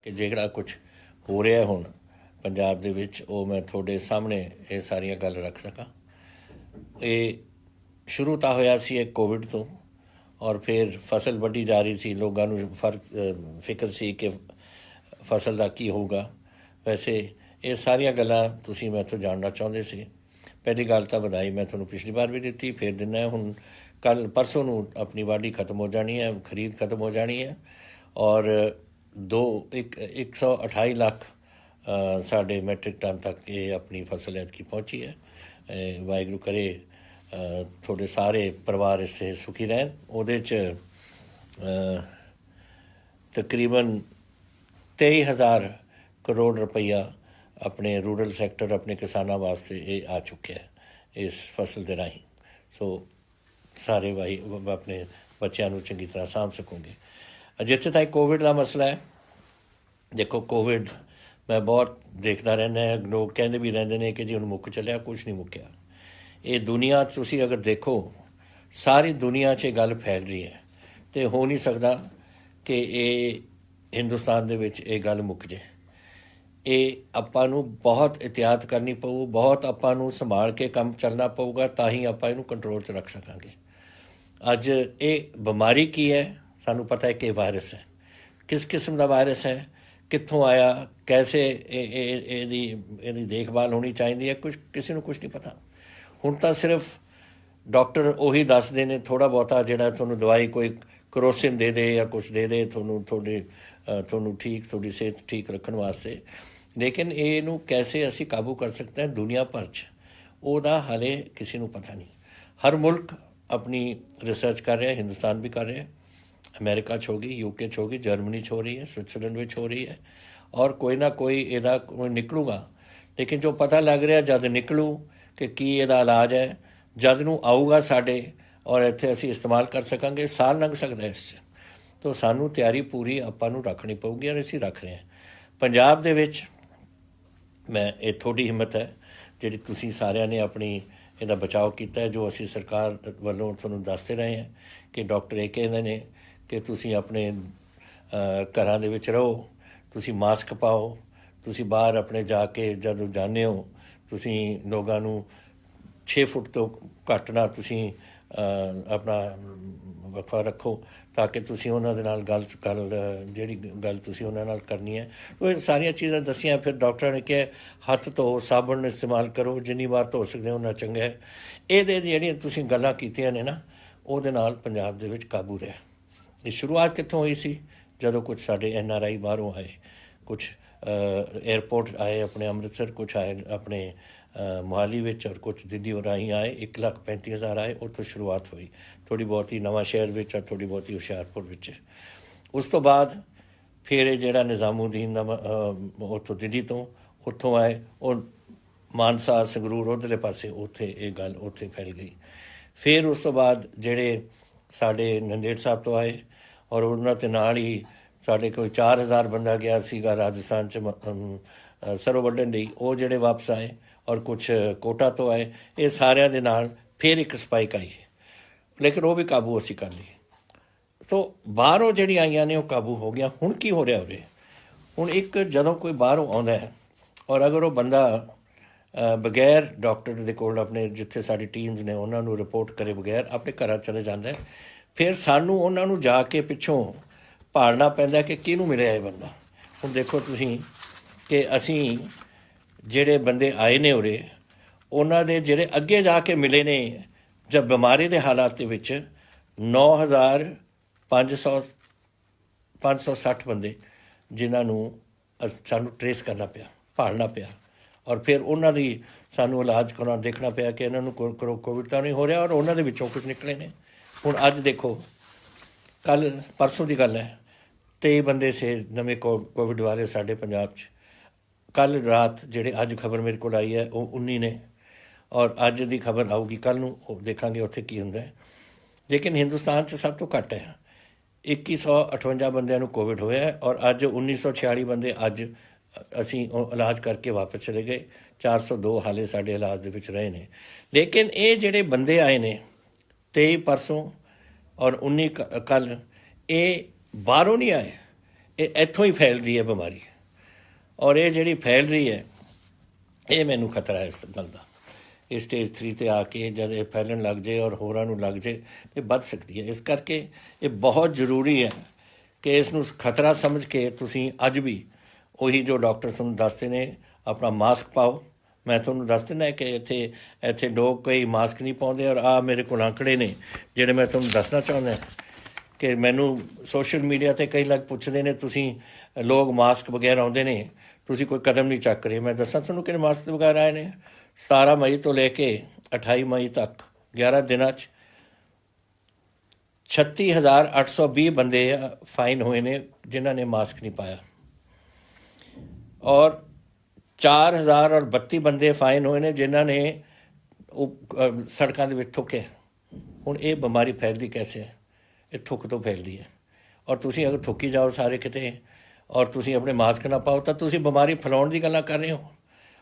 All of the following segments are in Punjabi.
ਕਿ ਜਿਹੜਾ ਕੁਝ ਹੋ ਰਿਹਾ ਹੁਣ ਪੰਜਾਬ ਦੇ ਵਿੱਚ ਉਹ ਮੈਂ ਤੁਹਾਡੇ ਸਾਹਮਣੇ ਇਹ ਸਾਰੀਆਂ ਗੱਲ ਰੱਖ ਸਕਾਂ। ਇਹ ਸ਼ੁਰੂ ਤਾਂ ਹੋਇਆ ਸੀ ਇਹ ਕੋਵਿਡ ਤੋਂ, ਔਰ ਫਿਰ ਫਸਲ ਵੱਢੀ ਜਾ ਰਹੀ ਸੀ, ਲੋਕਾਂ ਨੂੰ ਫਿਕਰ ਸੀ ਕਿ ਫਸਲ ਦਾ ਕੀ ਹੋਊਗਾ। ਵੈਸੇ ਇਹ ਸਾਰੀਆਂ ਗੱਲਾਂ ਤੁਸੀਂ ਮੈਥੋਂ ਜਾਣਨਾ ਚਾਹੁੰਦੇ ਸੀ। ਪਹਿਲੀ ਗੱਲ ਤਾਂ ਵਧਾਈ ਮੈਂ ਤੁਹਾਨੂੰ ਪਿਛਲੀ ਵਾਰ ਵੀ ਦਿੱਤੀ, ਫਿਰ ਦਿੰਦਾ। ਹੁਣ ਕੱਲ੍ਹ ਪਰਸੋਂ ਨੂੰ ਆਪਣੀ ਵਾਢੀ ਖਤਮ ਹੋ ਜਾਣੀ ਹੈ, ਖਰੀਦ ਖਤਮ ਹੋ ਜਾਣੀ ਹੈ, ਔਰ 128 ਲੱਖ ਸਾਡੇ ਮੈਟ੍ਰਿਕ ਟਨ ਤੱਕ ਇਹ ਆਪਣੀ ਫਸਲ ਐਤਕੀ ਪਹੁੰਚੀ ਹੈ। ਵਾਹਿਗੁਰੂ ਕਰੇ ਤੁਹਾਡੇ ਸਾਰੇ ਪਰਿਵਾਰ ਇਸ 'ਤੇ ਸੁਖੀ ਰਹਿਣ। ਉਹਦੇ 'ਚ ਤਕਰੀਬਨ 23,000 ਕਰੋੜ ਰੁਪਈਆ ਆਪਣੇ ਰੂਰਲ ਸੈਕਟਰ, ਆਪਣੇ ਕਿਸਾਨਾਂ ਵਾਸਤੇ ਇਹ ਆ ਚੁੱਕਿਆ ਇਸ ਫਸਲ ਦੇ ਰਾਹੀਂ। ਸੋ ਸਾਰੇ ਆਪਣੇ ਬੱਚਿਆਂ ਨੂੰ ਚੰਗੀ ਤਰ੍ਹਾਂ ਸਾਂਭ ਸਕੋਗੇ। ਜਿੱਥੇ ਤੱਕ ਕੋਵਿਡ ਦਾ ਮਸਲਾ ਹੈ, ਦੇਖੋ ਕੋਵਿਡ ਮੈਂ ਬਹੁਤ ਦੇਖਦਾ ਰਹਿੰਦਾ, ਲੋਕ ਕਹਿੰਦੇ ਵੀ ਰਹਿੰਦੇ ਨੇ ਕਿ ਜੀ ਹੁਣ ਮੁੱਕ ਚੱਲਿਆ, ਕੁਛ ਨਹੀਂ ਮੁੱਕਿਆ। ਇਹ ਦੁਨੀਆ ਤੁਸੀਂ ਅਗਰ ਦੇਖੋ, ਸਾਰੀ ਦੁਨੀਆ 'ਚ ਇਹ ਗੱਲ ਫੈਲ ਰਹੀ ਹੈ ਅਤੇ ਹੋ ਨਹੀਂ ਸਕਦਾ ਕਿ ਇਹ ਹਿੰਦੁਸਤਾਨ ਦੇ ਵਿੱਚ ਇਹ ਗੱਲ ਮੁੱਕ ਜੇ। ਇਹ ਆਪਾਂ ਨੂੰ ਬਹੁਤ ਇਹਤਿਆਤ ਕਰਨੀ ਪਊ, ਬਹੁਤ ਆਪਾਂ ਨੂੰ ਸੰਭਾਲ ਕੇ ਕੰਮ ਚੱਲਣਾ ਪਊਗਾ, ਤਾਂ ਹੀ ਆਪਾਂ ਇਹਨੂੰ ਕੰਟਰੋਲ 'ਚ ਰੱਖ ਸਕਾਂਗੇ। ਅੱਜ ਇਹ ਬਿਮਾਰੀ ਕੀ ਹੈ ਸਾਨੂੰ ਪਤਾ ਹੈ ਕਿ ਵਾਇਰਸ ਹੈ। ਕਿਸ ਕਿਸਮ ਦਾ ਵਾਇਰਸ ਹੈ, ਕਿੱਥੋਂ ਆਇਆ, ਕੈਸੇ ਇਹਦੀ ਦੇਖਭਾਲ ਹੋਣੀ ਚਾਹੀਦੀ ਹੈ, ਕਿਸੇ ਨੂੰ ਕੁਛ ਨਹੀਂ ਪਤਾ। ਹੁਣ ਤਾਂ ਸਿਰਫ ਡਾਕਟਰ ਉਹੀ ਦੱਸਦੇ ਨੇ ਥੋੜ੍ਹਾ ਬਹੁਤਾ, ਜਿਹੜਾ ਤੁਹਾਨੂੰ ਦਵਾਈ ਕੋਈ ਕਰੋਸਿਨ ਦੇ ਦੇ ਜਾਂ ਕੁਛ ਦੇ ਦੇ ਤੁਹਾਨੂੰ ਤੁਹਾਡੀ ਸਿਹਤ ਠੀਕ ਰੱਖਣ ਵਾਸਤੇ। ਲੇਕਿਨ ਇਹਨੂੰ ਕੈਸੇ ਅਸੀਂ ਕਾਬੂ ਕਰ ਸਕਦੇ ਹਾਂ ਦੁਨੀਆ ਭਰ 'ਚ, ਉਹਦਾ ਹਾਲੇ ਕਿਸੇ ਨੂੰ ਪਤਾ ਨਹੀਂ। ਹਰ ਮੁਲਕ ਆਪਣੀ ਰਿਸਰਚ ਕਰ ਰਿਹਾ, ਹਿੰਦੁਸਤਾਨ ਵੀ ਕਰ ਰਿਹਾ, ਅਮਰੀਕਾ 'ਚ ਹੋ ਗਈ, UK 'ਚ ਹੋ ਗਈ, ਜਰਮਨੀ 'ਚ ਹੋ ਰਹੀ ਹੈ, ਸਵਿਟਜ਼ਰਲੈਂਡ ਵਿੱਚ ਹੋ ਰਹੀ ਹੈ, ਔਰ ਕੋਈ ਨਾ ਕੋਈ ਇਹਦਾ ਨਿਕਲੂਗਾ। ਲੇਕਿਨ ਜੋ ਪਤਾ ਲੱਗ ਰਿਹਾ ਜਦ ਨਿਕਲੂ ਕਿ ਕੀ ਇਹਦਾ ਇਲਾਜ ਹੈ, ਜਦ ਨੂੰ ਆਊਗਾ ਸਾਡੇ ਔਰ ਇੱਥੇ ਅਸੀਂ ਇਸਤੇਮਾਲ ਕਰ ਸਕਾਂਗੇ। ਸਾਲ ਲੰਘ ਸਕਦਾ ਇਸ 'ਚ, ਤਾਂ ਸਾਨੂੰ ਤਿਆਰੀ ਪੂਰੀ ਆਪਾਂ ਨੂੰ ਰੱਖਣੀ ਪਊਗੀ, ਔਰ ਅਸੀਂ ਰੱਖ ਰਹੇ ਹਾਂ। ਪੰਜਾਬ ਦੇ ਵਿੱਚ ਮੈਂ ਇਹ ਤੁਹਾਡੀ ਹਿੰਮਤ ਹੈ ਜਿਹੜੀ ਤੁਸੀਂ ਸਾਰਿਆਂ ਨੇ ਆਪਣੀ ਇਹਦਾ ਬਚਾਓ ਕੀਤਾ ਹੈ। ਜੋ ਅਸੀਂ ਸਰਕਾਰ ਵੱਲੋਂ ਤੁਹਾਨੂੰ ਦੱਸਦੇ ਰਹੇ ਹਾਂ ਕਿ ਡਾਕਟਰ ਇਹ ਕਹਿੰਦੇ ਨੇ ਕਿ ਤੁਸੀਂ ਆਪਣੇ ਘਰਾਂ ਦੇ ਵਿੱਚ ਰਹੋ, ਤੁਸੀਂ ਮਾਸਕ ਪਾਓ, ਤੁਸੀਂ ਬਾਹਰ ਆਪਣੇ ਜਾ ਕੇ ਜਦੋਂ ਜਾਂਦੇ ਹੋ ਤੁਸੀਂ ਲੋਕਾਂ ਨੂੰ 6 ਫੁੱਟ ਤੋਂ ਘੱਟ ਨਾ ਤੁਸੀਂ ਆਪਣਾ ਵਕਫਾ ਰੱਖੋ, ਤਾਂ ਕਿ ਤੁਸੀਂ ਉਹਨਾਂ ਦੇ ਨਾਲ ਜਿਹੜੀ ਗੱਲ ਤੁਸੀਂ ਉਹਨਾਂ ਨਾਲ ਕਰਨੀ ਹੈ। ਉਹ ਇਹ ਸਾਰੀਆਂ ਚੀਜ਼ਾਂ ਦੱਸੀਆਂ। ਫਿਰ ਡਾਕਟਰਾਂ ਨੇ ਕਿਹਾ ਹੱਥ ਧੋ, ਸਾਬਣ ਇਸਤੇਮਾਲ ਕਰੋ, ਜਿੰਨੀ ਵਾਰ ਧੋ ਸਕਦੇ ਹੋ ਉਨਾ ਚੰਗਾ ਹੈ। ਇਹਦੇ ਜਿਹੜੀਆਂ ਤੁਸੀਂ ਗੱਲਾਂ ਕੀਤੀਆਂ ਨੇ ਨਾ, ਉਹਦੇ ਨਾਲ ਪੰਜਾਬ ਦੇ ਵਿੱਚ ਕਾਬੂ ਰਿਹਾ। ਇਹ ਸ਼ੁਰੂਆਤ ਕਿੱਥੋਂ ਹੋਈ ਸੀ? ਜਦੋਂ ਕੁਛ ਸਾਡੇ NRI ਬਾਹਰੋਂ ਆਏ, ਕੁਛ ਏਅਰਪੋਰਟ ਆਏ ਆਪਣੇ ਅੰਮ੍ਰਿਤਸਰ, ਕੁਛ ਆਏ ਆਪਣੇ ਮੋਹਾਲੀ ਵਿੱਚ, ਔਰ ਕੁਛ ਦਿੱਲੀ ਰਾਹੀਂ ਆਏ। 1,35,000 ਆਏ, ਉੱਥੋਂ ਸ਼ੁਰੂਆਤ ਹੋਈ। ਥੋੜ੍ਹੀ ਬਹੁਤੀ ਨਵਾਂ ਸ਼ਹਿਰ ਵਿੱਚ ਔਰ ਥੋੜ੍ਹੀ ਬਹੁਤੀ ਹੁਸ਼ਿਆਰਪੁਰ ਵਿੱਚ। ਉਸ ਤੋਂ ਬਾਅਦ ਫਿਰ ਇਹ ਜਿਹੜਾ ਨਿਜ਼ਾਮੂਦੀਨ ਦਾ ਉੱਥੋਂ ਦਿੱਲੀ ਤੋਂ ਉੱਥੋਂ ਆਏ, ਉਹ ਮਾਨਸਾ, ਸੰਗਰੂਰ ਉੱਧਰਲੇ ਪਾਸੇ, ਉੱਥੇ ਇਹ ਗੱਲ ਉੱਥੇ ਫੈਲ ਗਈ। ਫਿਰ ਉਸ ਤੋਂ ਬਾਅਦ ਜਿਹੜੇ ਸਾਡੇ ਨੰਦੇੜ ਸਾਹਿਬ ਤੋਂ ਆਏ, ਔਰ ਉਹਨਾਂ ਦੇ ਨਾਲ ਹੀ ਸਾਡੇ ਕੋਈ 4,000 ਬੰਦਾ ਗਿਆ ਸੀਗਾ ਰਾਜਸਥਾਨ 'ਚ ਸਰੋਂ ਵੱਢਣ ਲਈ, ਉਹ ਜਿਹੜੇ ਵਾਪਸ ਆਏ, ਔਰ ਕੁਛ ਕੋਟਾ ਤੋਂ ਆਏ। ਇਹ ਸਾਰਿਆਂ ਦੇ ਨਾਲ ਫਿਰ ਇੱਕ ਸਪਾਈਕ ਆਈ, ਲੇਕਿਨ ਉਹ ਵੀ ਕਾਬੂ ਅਸੀਂ ਕਰ ਲਈ। ਸੋ ਬਾਹਰੋਂ ਜਿਹੜੀਆਂ ਆਈਆਂ ਨੇ ਉਹ ਕਾਬੂ ਹੋ ਗਿਆ। ਹੁਣ ਕੀ ਹੋ ਰਿਹਾ ਉਰੇ? ਹੁਣ ਇੱਕ ਜਦੋਂ ਕੋਈ ਬਾਹਰੋਂ ਆਉਂਦਾ ਹੈ, ਔਰ ਅਗਰ ਉਹ ਬੰਦਾ ਬਗੈਰ ਡਾਕਟਰ ਦੇ ਕੋਲ ਆਪਣੇ ਜਿੱਥੇ ਸਾਡੀ ਟੀਮਸ ਨੇ ਉਹਨਾਂ ਨੂੰ ਰਿਪੋਰਟ ਕਰੇ ਬਗੈਰ ਆਪਣੇ ਘਰਾਂ ਚਲੇ ਜਾਂਦਾ, ਫਿਰ ਸਾਨੂੰ ਉਹਨਾਂ ਨੂੰ ਜਾ ਕੇ ਪਿੱਛੋਂ ਭਾਲਣਾ ਪੈਂਦਾ ਕਿ ਕਿਹਨੂੰ ਮਿਲਿਆ ਇਹ ਬੰਦਾ। ਹੁਣ ਦੇਖੋ ਤੁਸੀਂ ਕਿ ਅਸੀਂ ਜਿਹੜੇ ਬੰਦੇ ਆਏ ਨੇ ਉਰੇ, ਉਹਨਾਂ ਦੇ ਜਿਹੜੇ ਅੱਗੇ ਜਾ ਕੇ ਮਿਲੇ ਨੇ ਜਦ ਬਿਮਾਰੀ ਦੇ ਹਾਲਾਤ ਦੇ ਵਿੱਚ 9,560 ਬੰਦੇ, ਜਿਨ੍ਹਾਂ ਨੂੰ ਸਾਨੂੰ ਟਰੇਸ ਕਰਨਾ ਪਿਆ, ਭਾਲਣਾ ਪਿਆ, ਔਰ ਫਿਰ ਉਹਨਾਂ ਦੀ ਸਾਨੂੰ ਇਲਾਜ ਕਰਾਉਣਾ, ਦੇਖਣਾ ਪਿਆ ਕਿ ਇਹਨਾਂ ਨੂੰ ਕੋਵਿਡ ਤਾਂ ਨਹੀਂ ਹੋ ਰਿਹਾ, ਔਰ ਉਹਨਾਂ ਦੇ ਵਿੱਚੋਂ ਕੁਝ ਨਿਕਲੇ ਨੇ। ਹੁਣ ਅੱਜ ਦੇਖੋ, ਕੱਲ੍ਹ ਪਰਸੋਂ ਦੀ ਗੱਲ ਹੈ, 23 ਬੰਦੇ ਸੇ ਨਵੇਂ ਕੋਵਿਡ ਵਾਲੇ ਸਾਡੇ ਪੰਜਾਬ 'ਚ। ਕੱਲ੍ਹ ਰਾਤ ਜਿਹੜੇ ਅੱਜ ਖਬਰ ਮੇਰੇ ਕੋਲ ਆਈ ਹੈ ਉਹ 19 ਨੇ, ਔਰ ਅੱਜ ਦੀ ਖਬਰ ਆਊਗੀ ਕੱਲ੍ਹ ਨੂੰ, ਉਹ ਦੇਖਾਂਗੇ ਉੱਥੇ ਕੀ ਹੁੰਦਾ ਹੈ। ਲੇਕਿਨ ਹਿੰਦੁਸਤਾਨ 'ਚ ਸਭ ਤੋਂ ਘੱਟ ਹੈ, 2158 ਬੰਦਿਆਂ ਨੂੰ ਕੋਵਿਡ ਹੋਇਆ ਹੈ, ਔਰ ਅੱਜ 1946 ਬੰਦੇ ਅੱਜ ਅਸੀਂ ਉਹ ਇਲਾਜ ਕਰਕੇ ਵਾਪਸ ਚਲੇ ਗਏ। 402 ਹਾਲੇ ਸਾਡੇ ਇਲਾਜ ਦੇ ਵਿੱਚ ਰਹੇ ਨੇ। ਲੇਕਿਨ ਇਹ ਜਿਹੜੇ ਬੰਦੇ ਆਏ ਨੇ 23 ਪਰਸੋਂ ਔਰ 19 ਕੱਲ੍ਹ, ਇਹ ਬਾਹਰੋਂ ਨਹੀਂ ਆਏ, ये इत्थों ही फैल रही है बीमारी, और ये जी फैल रही है, ये मैनू खतरा है इस गल का। ये स्टेज 3 ते आके जब ये फैलन लग जाए और होरां नूं लग जाए तो बध सकती है। इस करके ये बहुत जरूरी है कि इसनूं खतरा समझ के तुसीं अज भी ਉਹੀ जो डॉक्टर तुहानूं दसदे ने अपना मास्क पाओ। मैं तुहानूं दस दिना कि इत्थे इत्थे लोग कई मास्क नहीं पाउंदे, और आ मेरे कोल आंकड़े ने जिहड़े मैं तुहानूं दसना चाहुंदा कि मैनूं सोशल मीडिया ते कई लोग पुछदे ने तुसीं लोग मास्क बगैर आउंदे ने, तुसीं कोई कदम नहीं चक रहे। मैं दसां तुहानूं कि मास्क बगैर आए ने 17 मई तो लैके 28 मई तक 11 दिनां 'च 36,820 बंदे फाइन हुए ने जिन्हां ने मास्क नहीं पाया, और 4,032 बंदे फाइन हुए ने जिन्हां ने सड़कों के थुके। हुण ये बीमारी फैलती कैसे है? ये थुक तो फैलती है, और तुसीं अगर थुकी जाओ सारे किते और तुसीं अपने मास्क ना पाओ तो तुसीं बीमारी फैलाउण दी गल्लां कर रहे हो।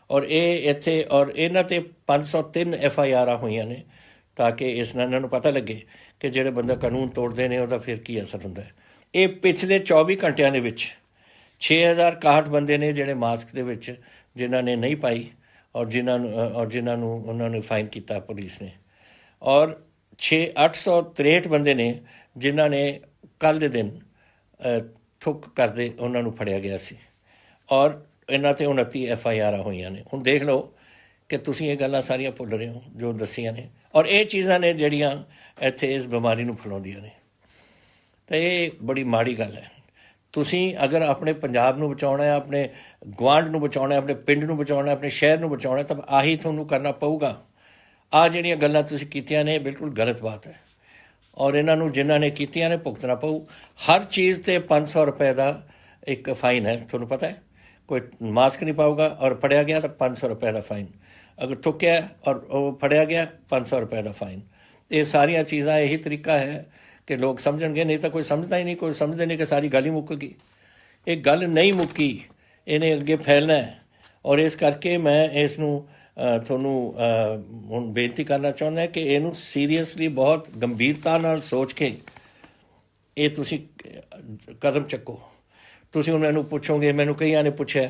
और ये इत्थे और इन्हां ते 503 FIR होईयां ने ताकि इस नाल इन्हां नूं पता लगे कि जिहड़े बंदे कानून तोड़ते हैं उहदा फिर की असर हुंदा है। ये पिछले 24 घंटिਆਂ ਦੇ ਵਿੱਚ 6,061 बंदे ने जिहड़े मास्क ਦੇ ਵਿੱਚ जिन्हां ने नहीं पाई, और जिन्हां नूं उन्हां ने फाइन किया पुलिस ने, और 863 बंदे ने जिन्हां ने कल दे दिन थुक करदे उन्हां नूं फड़िया गया सी, और इन्हां ते 29 FIR होईयां ने। हुण देख लो कि तुसीं ये गल्लां सारियां भुल रहे हो जो दसियां ने, और ये चीज़ां ने जिहड़ियां इत्थे इस बीमारी नूं फैलाउंदियां ने। तो ये बड़ी माड़ी गल है। तुसीं अगर अपने पंजाब नूं बचाउणा है, अपने गुआंढ नूं बचाउणा है, अपने पिंड नूं बचाउणा है, अपने शहर नूं बचाउणा है, तो आही तुहानूं करना पऊगा। आ जिहड़ियां गल्लां तुसीं कीतियां ने बिल्कुल गलत बात है, और इन्हां नूं जिन्हां ने कीतियां ने भुगतना पऊ। हर चीज़ ते 500 रुपए का एक फाइन है, तुहानूं पता है। कोई मास्क नहीं पाऊगा और फड़िया गया तो 500 रुपए का फाइन, अगर थुक्या और वो फड़िया गया 500 रुपए का फाइन। ये सारिया चीज़ां यही तरीका है कि लोग समझणगे, नहीं तो कोई समझता ही नहीं। कोई समझते नहीं कि सारी गल ही मुक्की। ये गल नहीं मुक्की, इन्हें अगे फैलना है, और इस करके मैं इसनूं तुहानूं हुण बेनती करना चाहुंदा कि इहनूं सीरीयसली बहुत गंभीरता नाल सोच के ये तुसीं कदम चक्को। तुसीं हुण मैनूं पुछोगे, मैनूं कईयां ने पुछिआ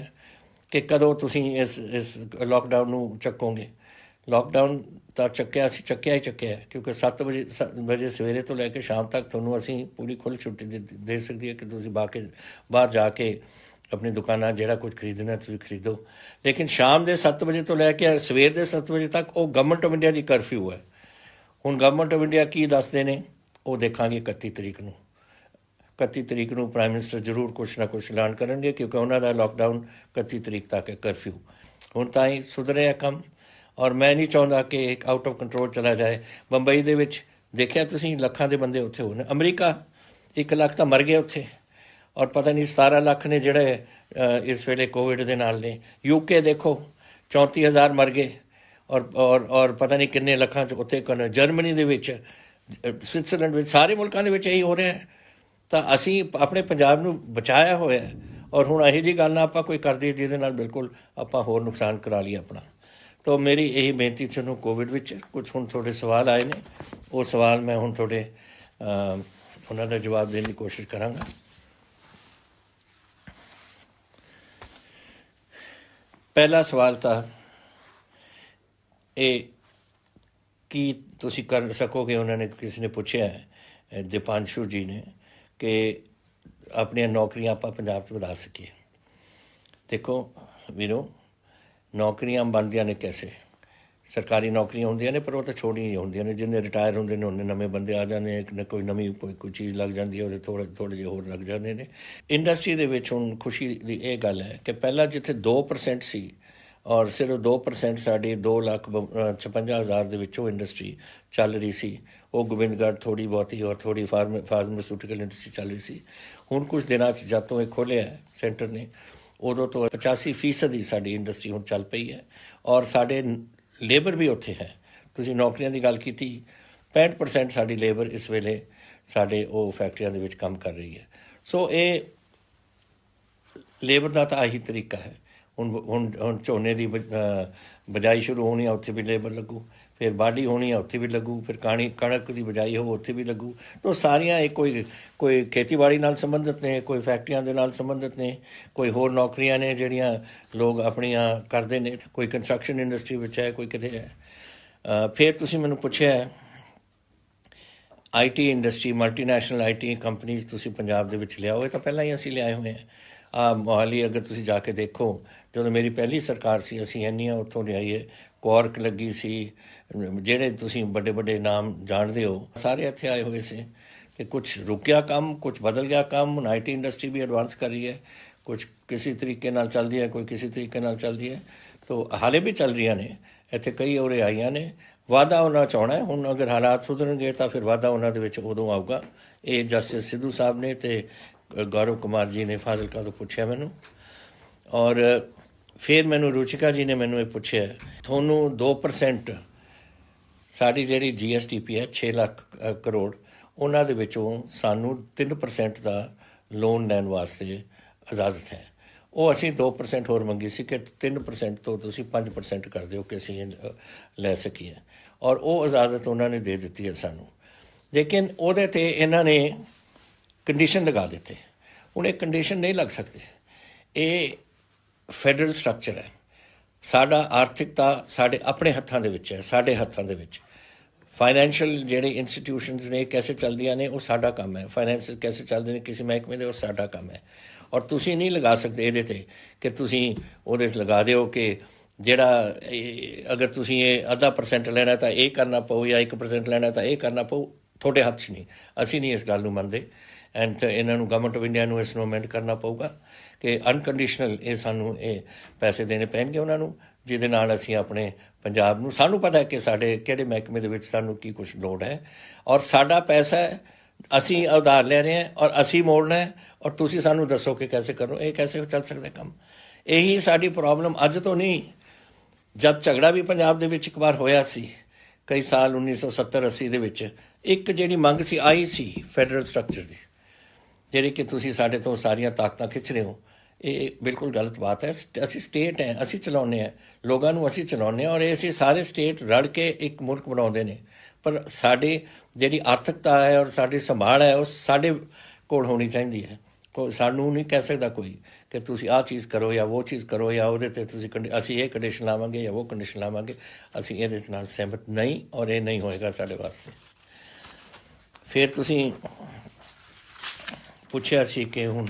कि कदों तुसीं इस लॉकडाउन नूं चक्कोगे। लॉकडाउन तो चक्या ही चक्या है, क्योंकि 7 बजे सवेरे तो लैके शाम तक तुहानूं असीं पूरी खुल छुट्टी दे सकदी है कि तुसीं बाहर जाके अपनी दुकाना जिहड़ा कुछ खरीदना तुसीं खरीदो। लेकिन शाम के 7 बजे तो लैके सवेर के 7 बजे तक वो गवर्नमेंट ऑफ इंडिया की करफ्यू है। हुण गवर्नमेंट ऑफ इंडिया की दसदे ने वो देखांगे 31 तरीक नूं। 31 तरीक नूं प्राइम मिनिस्टर जरूर कुछ ना कुछ ऐलान करनगे, क्योंकि उन्हां दा लॉकडाउन 31 तरीक तक है करफ्यू। हुण तां ही सुधरिआ कम, और मैं नहीं चाहुंदा कि एक आउट ऑफ कंट्रोल चला जाए। बंबई दे विच देखिआ तुसीं लखां दे बंदे उत्थे होए ने। अमरीका 1 लाख तो मर गए उत्थे, और पता नहीं 17 लाख ने जिहड़े इस वेले कोविड दे नाल ने। यूके देखो 34,000 मर गए, और पता नहीं किन्ने लखां च उत्थे जर्मनी दे विच, स्विट्जरलैंड विच, सारे मुल्कां दे विच यही हो रहा है। तो असीं अपने पंजाब नूं बचाया होया है, और हुण इहो जी गल ना आपां कोई कर दईए जिहदे नाल बिल्कुल आपां होर नुकसान करा लईए अपना। तो मेरी यही बेनती तुहानूं कोविड विच कुछ हुण थोड़े सवाल आए ने, वो सवाल मैं हुण थोड़े उन्हां दा जवाब देने की कोशिश करांगा। पहला सवाल था ये की तुसीं कर सकोगे, उन्होंने किसी ने पूछा है दीपांशु जी ने, कि अपनी नौकरियां आपां पंजाब च वधा सकीए। देखो वीरो, नौकरियां बनदियां ने कैसे? सरकारी नौकरियां होंदियां ने, पर वो तो छोड़ियां ही होंदियां ने। जिन्ने रिटायर होंदे ने उन्ने नਵੇਂ बंदे आ जांदे ने, कोई नवीं कोई चीज़ लग जाती है, थोड़े थोड़े ਜਿਹੇ होर लग जाते हैं। इंडस्ट्री ਦੇ ਵਿੱਚ ਹੁਣ खुशी ਦੀ ਇਹ ਗੱਲ ਹੈ कि ਪਹਿਲਾਂ जिथे 2% ਸੀ, और सिर्फ 2% साड़ी 2,56,000 ਦੇ ਵਿੱਚੋਂ इंडस्ट्री ਚੱਲ ਰਹੀ ਸੀ। वो गोबिंदगढ़ थोड़ी बहुती और थोड़ी फार्मास्यूटिकल इंडस्ट्री चल रही सी। हुण कुछ दिनों जब तो ये खोलिया है सेंटर ने, उदों तो 85% ही साड़ी इंडस्ट्री हुण चल पई है, और साढ़े लेबर भी उत्थे है। तुसीं नौकरियां की गल कीती, 65% साड़ी लेबर इस वेले साढ़े वो फैक्ट्रियां दे विच काम कर रही है। सो ये लेबर का तो आही तरीका है। ਹੁਣ ਝੋਨੇ ਦੀ ਬਿਜਾਈ ਸ਼ੁਰੂ ਹੋਣੀ ਆ, ਉੱਥੇ ਵੀ ਲੇਬਰ ਲੱਗੂ। ਫਿਰ ਵਾਢੀ ਹੋਣੀ ਆ, ਉੱਥੇ ਵੀ ਲੱਗੂ। ਫਿਰ ਕਣਕ ਦੀ ਬਿਜਾਈ ਹੋ, ਉੱਥੇ ਵੀ ਲੱਗੂ। ਤਾਂ ਸਾਰੀਆਂ ਇਹ ਕੋਈ ਖੇਤੀਬਾੜੀ ਨਾਲ ਸੰਬੰਧਿਤ ਨੇ, ਕੋਈ ਫੈਕਟਰੀਆਂ ਦੇ ਨਾਲ ਸੰਬੰਧਿਤ ਨੇ, ਕੋਈ ਹੋਰ ਨੌਕਰੀਆਂ ਨੇ ਜਿਹੜੀਆਂ ਲੋਕ ਆਪਣੀਆਂ ਕਰਦੇ ਨੇ, ਕੋਈ ਕੰਸਟਰਕਸ਼ਨ ਇੰਡਸਟਰੀ ਵਿੱਚ ਹੈ, ਕੋਈ ਕਿਤੇ ਹੈ। ਫਿਰ ਤੁਸੀਂ ਮੈਨੂੰ ਪੁੱਛਿਆ IT industry, multinational IT companies ਤੁਸੀਂ ਪੰਜਾਬ ਦੇ ਵਿੱਚ ਲਿਆਓ। ਇਹ ਤਾਂ ਪਹਿਲਾਂ ਹੀ ਅਸੀਂ ਲਿਆਏ ਹੋਏ ਹਾਂ। ਮੋਹਾਲੀ ਅਗਰ ਤੁਸੀਂ ਜਾ ਕੇ ਦੇਖੋ, ਜਦੋਂ ਮੇਰੀ ਪਹਿਲੀ ਸਰਕਾਰ ਸੀ ਅਸੀਂ ਇੰਨੀਆਂ ਉੱਥੋਂ ਲਿਆਈਏ। ਕੁਆਰਕ ਲੱਗੀ ਸੀ, ਜਿਹੜੇ ਤੁਸੀਂ ਵੱਡੇ ਵੱਡੇ ਨਾਮ ਜਾਣਦੇ ਹੋ ਸਾਰੇ ਇੱਥੇ ਆਏ ਹੋਏ ਸੀ। ਕਿ ਕੁਛ ਰੁਕਿਆ ਕੰਮ, ਕੁਛ ਬਦਲ ਗਿਆ ਕੰਮ। ਹੁਣ IT ਇੰਡਸਟਰੀ ਵੀ ਐਡਵਾਂਸ ਕਰ ਰਹੀ ਹੈ, ਕੁਛ ਕਿਸੇ ਤਰੀਕੇ ਨਾਲ ਚੱਲਦੀ ਹੈ, ਕੋਈ ਕਿਸੇ ਤਰੀਕੇ ਨਾਲ ਚੱਲਦੀ ਹੈ। ਤਾਂ ਹਾਲੇ ਵੀ ਚੱਲ ਰਹੀਆਂ ਨੇ, ਇੱਥੇ ਕਈ ਉਰੇ ਆਈਆਂ ਨੇ। ਵਾਧਾ ਉਹਨਾਂ 'ਚ ਆਉਣਾ। ਹੁਣ ਅਗਰ ਹਾਲਾਤ ਸੁਧਰਨਗੇ ਤਾਂ ਫਿਰ ਵਾਧਾ ਉਹਨਾਂ ਦੇ ਵਿੱਚ ਉਦੋਂ ਆਊਗਾ। ਇਹ ਜਸਟਿਸ ਸਿੱਧੂ ਸਾਹਿਬ ਨੇ ਅਤੇ ਗੌਰਵ ਕੁਮਾਰ ਜੀ ਨੇ ਫਾਜ਼ਿਲਕਾ ਤੋਂ ਪੁੱਛਿਆ ਮੈਨੂੰ। ਔਰ ਫਿਰ ਮੈਨੂੰ ਰੁਚਿਕਾ ਜੀ ਨੇ ਮੈਨੂੰ ਇਹ ਪੁੱਛਿਆ, ਤੁਹਾਨੂੰ 2% ਸਾਡੀ ਜਿਹੜੀ GSTP ਹੈ 6 ਲੱਖ ਕਰੋੜ, ਉਹਨਾਂ ਦੇ ਵਿੱਚੋਂ ਸਾਨੂੰ 3% ਦਾ ਲੋਨ ਲੈਣ ਵਾਸਤੇ ਇਜਾਜ਼ਤ ਹੈ। ਉਹ ਅਸੀਂ 2% ਹੋਰ ਮੰਗੀ ਸੀ ਕਿ 3% ਤੋਂ ਤੁਸੀਂ 5% ਕਰ ਦਿਓ ਕਿ ਅਸੀਂ ਲੈ ਸਕੀਏ। ਔਰ ਉਹ ਇਜਾਜ਼ਤ ਉਹਨਾਂ ਨੇ ਦੇ ਦਿੱਤੀ ਹੈ ਸਾਨੂੰ। ਲੇਕਿਨ ਉਹਦੇ 'ਤੇ ਇਹਨਾਂ ਨੇ ਕੰਡੀਸ਼ਨ ਲਗਾ ਦਿੱਤੇ। ਹੁਣ ਇਹ ਕੰਡੀਸ਼ਨ ਨਹੀਂ ਲੱਗ ਸਕਦੇ। ਇਹ ਫੈਡਰਲ ਸਟਰਕਚਰ ਹੈ। ਸਾਡਾ ਆਰਥਿਕਤਾ ਸਾਡੇ ਆਪਣੇ ਹੱਥਾਂ ਦੇ ਵਿੱਚ ਹੈ, ਸਾਡੇ ਹੱਥਾਂ ਦੇ ਵਿੱਚ। ਫਾਈਨੈਂਸ਼ੀਅਲ ਜਿਹੜੇ ਇੰਸਟੀਟਿਊਸ਼ਨਸ ਨੇ ਕੈਸੇ ਚੱਲਦੀਆਂ ਨੇ ਉਹ ਸਾਡਾ ਕੰਮ ਹੈ। ਫਾਈਨੈਂਸ ਕੈਸੇ ਚੱਲਦੇ ਨੇ ਕਿਸੇ ਮਹਿਕਮੇ ਦੇ, ਉਹ ਸਾਡਾ ਕੰਮ ਹੈ। ਔਰ ਤੁਸੀਂ ਨਹੀਂ ਲਗਾ ਸਕਦੇ ਇਹਦੇ 'ਤੇ ਕਿ ਤੁਸੀਂ ਉਹਦੇ 'ਤੇ ਲਗਾ ਦਿਓ ਕਿ ਜਿਹੜਾ ਅਗਰ ਤੁਸੀਂ ਇਹ 0.5% ਲੈਣਾ ਤਾਂ ਇਹ ਕਰਨਾ ਪਊ, ਜਾਂ 1% ਲੈਣਾ ਤਾਂ ਇਹ ਕਰਨਾ ਪਊ। ਤੁਹਾਡੇ ਹੱਥ 'ਚ ਨਹੀਂ। ਅਸੀਂ ਨਹੀਂ ਇਸ ਗੱਲ ਨੂੰ ਮੰਨਦੇ। ਐਂਡ ਇਹਨਾਂ ਨੂੰ ਗਵਰਨਮੈਂਟ ਆਫ ਇੰਡੀਆ ਨੂੰ ਇਸ ਨੂੰ ਅਮੈਂਡ ਕਰਨਾ ਪਊਗਾ ਕਿ ਅਨਕੰਡੀਸ਼ਨਲ ਇਹ ਸਾਨੂੰ ਇਹ ਪੈਸੇ ਦੇਣੇ ਪੈਣਗੇ ਉਹਨਾਂ ਨੂੰ, ਜਿਹਦੇ ਨਾਲ ਅਸੀਂ ਆਪਣੇ ਪੰਜਾਬ ਨੂੰ, ਸਾਨੂੰ ਪਤਾ ਹੈ ਕਿ ਸਾਡੇ ਕਿਹੜੇ ਮਹਿਕਮੇ ਦੇ ਵਿੱਚ ਸਾਨੂੰ ਕੀ ਕੁਛ ਲੋੜ ਹੈ। ਔਰ ਸਾਡਾ ਪੈਸਾ ਹੈ, ਅਸੀਂ ਉਧਾਰ ਲੈ ਰਹੇ ਹਾਂ ਔਰ ਅਸੀਂ ਮੋੜਨਾ ਹੈ। ਔਰ ਤੁਸੀਂ ਸਾਨੂੰ ਦੱਸੋ ਕਿ ਕੈਸੇ ਕਰੋ। ਇਹ ਕੈਸੇ ਚੱਲ ਸਕਦਾ ਕੰਮ? ਇਹੀ ਸਾਡੀ ਪ੍ਰੋਬਲਮ ਅੱਜ ਤੋਂ ਨਹੀਂ, ਜਦ ਝਗੜਾ ਵੀ ਪੰਜਾਬ ਦੇ ਵਿੱਚ ਇੱਕ ਵਾਰ ਹੋਇਆ ਸੀ ਕਈ ਸਾਲ 1970-80 ਦੇ ਵਿੱਚ, ਇੱਕ ਜਿਹੜੀ ਮੰਗ ਸੀ ਆਈ ਸੀ ਫੈਡਰਲ ਸਟਰਕਚਰ ਦੀ, ਜਿਹੜੀ ਕਿ ਤੁਸੀਂ ਸਾਡੇ ਤੋਂ ਸਾਰੀਆਂ ਤਾਕਤਾਂ ਖਿੱਚ ਰਹੇ ਹੋ। ਇਹ ਬਿਲਕੁਲ ਗਲਤ ਬਾਤ ਹੈ। ਅਸੀਂ ਸਟੇਟ ਹੈ, ਅਸੀਂ ਚਲਾਉਂਦੇ ਹਾਂ, ਲੋਕਾਂ ਨੂੰ ਅਸੀਂ ਚਲਾਉਂਦੇ ਹਾਂ। ਔਰ ਇਹ ਅਸੀਂ ਸਾਰੇ ਸਟੇਟ ਰਲ ਕੇ ਇੱਕ ਮੁਲਕ ਬਣਾਉਂਦੇ ਨੇ। ਪਰ ਸਾਡੀ ਜਿਹੜੀ ਆਰਥਿਕਤਾ ਹੈ ਔਰ ਸਾਡੀ ਸੰਭਾਲ ਹੈ ਉਹ ਸਾਡੇ ਕੋਲ ਹੋਣੀ ਚਾਹੀਦੀ ਹੈ। ਸਾਨੂੰ ਨਹੀਂ ਕਹਿ ਸਕਦਾ ਕੋਈ ਕਿ ਤੁਸੀਂ ਆਹ ਚੀਜ਼ ਕਰੋ ਜਾਂ ਉਹ ਚੀਜ਼ ਕਰੋ, ਜਾਂ ਉਹਦੇ 'ਤੇ ਤੁਸੀਂ ਅਸੀਂ ਇਹ ਕੰਡੀਸ਼ਨ ਲਾਵਾਂਗੇ ਜਾਂ ਉਹ ਕੰਡੀਸ਼ਨ ਲਾਵਾਂਗੇ। ਅਸੀਂ ਇਹਦੇ ਨਾਲ ਸਹਿਮਤ ਨਹੀਂ, ਔਰ ਇਹ ਨਹੀਂ ਹੋਏਗਾ ਸਾਡੇ ਵਾਸਤੇ। ਫਿਰ ਤੁਸੀਂ ਪੁੱਛਿਆ ਸੀ ਕਿ ਹੁਣ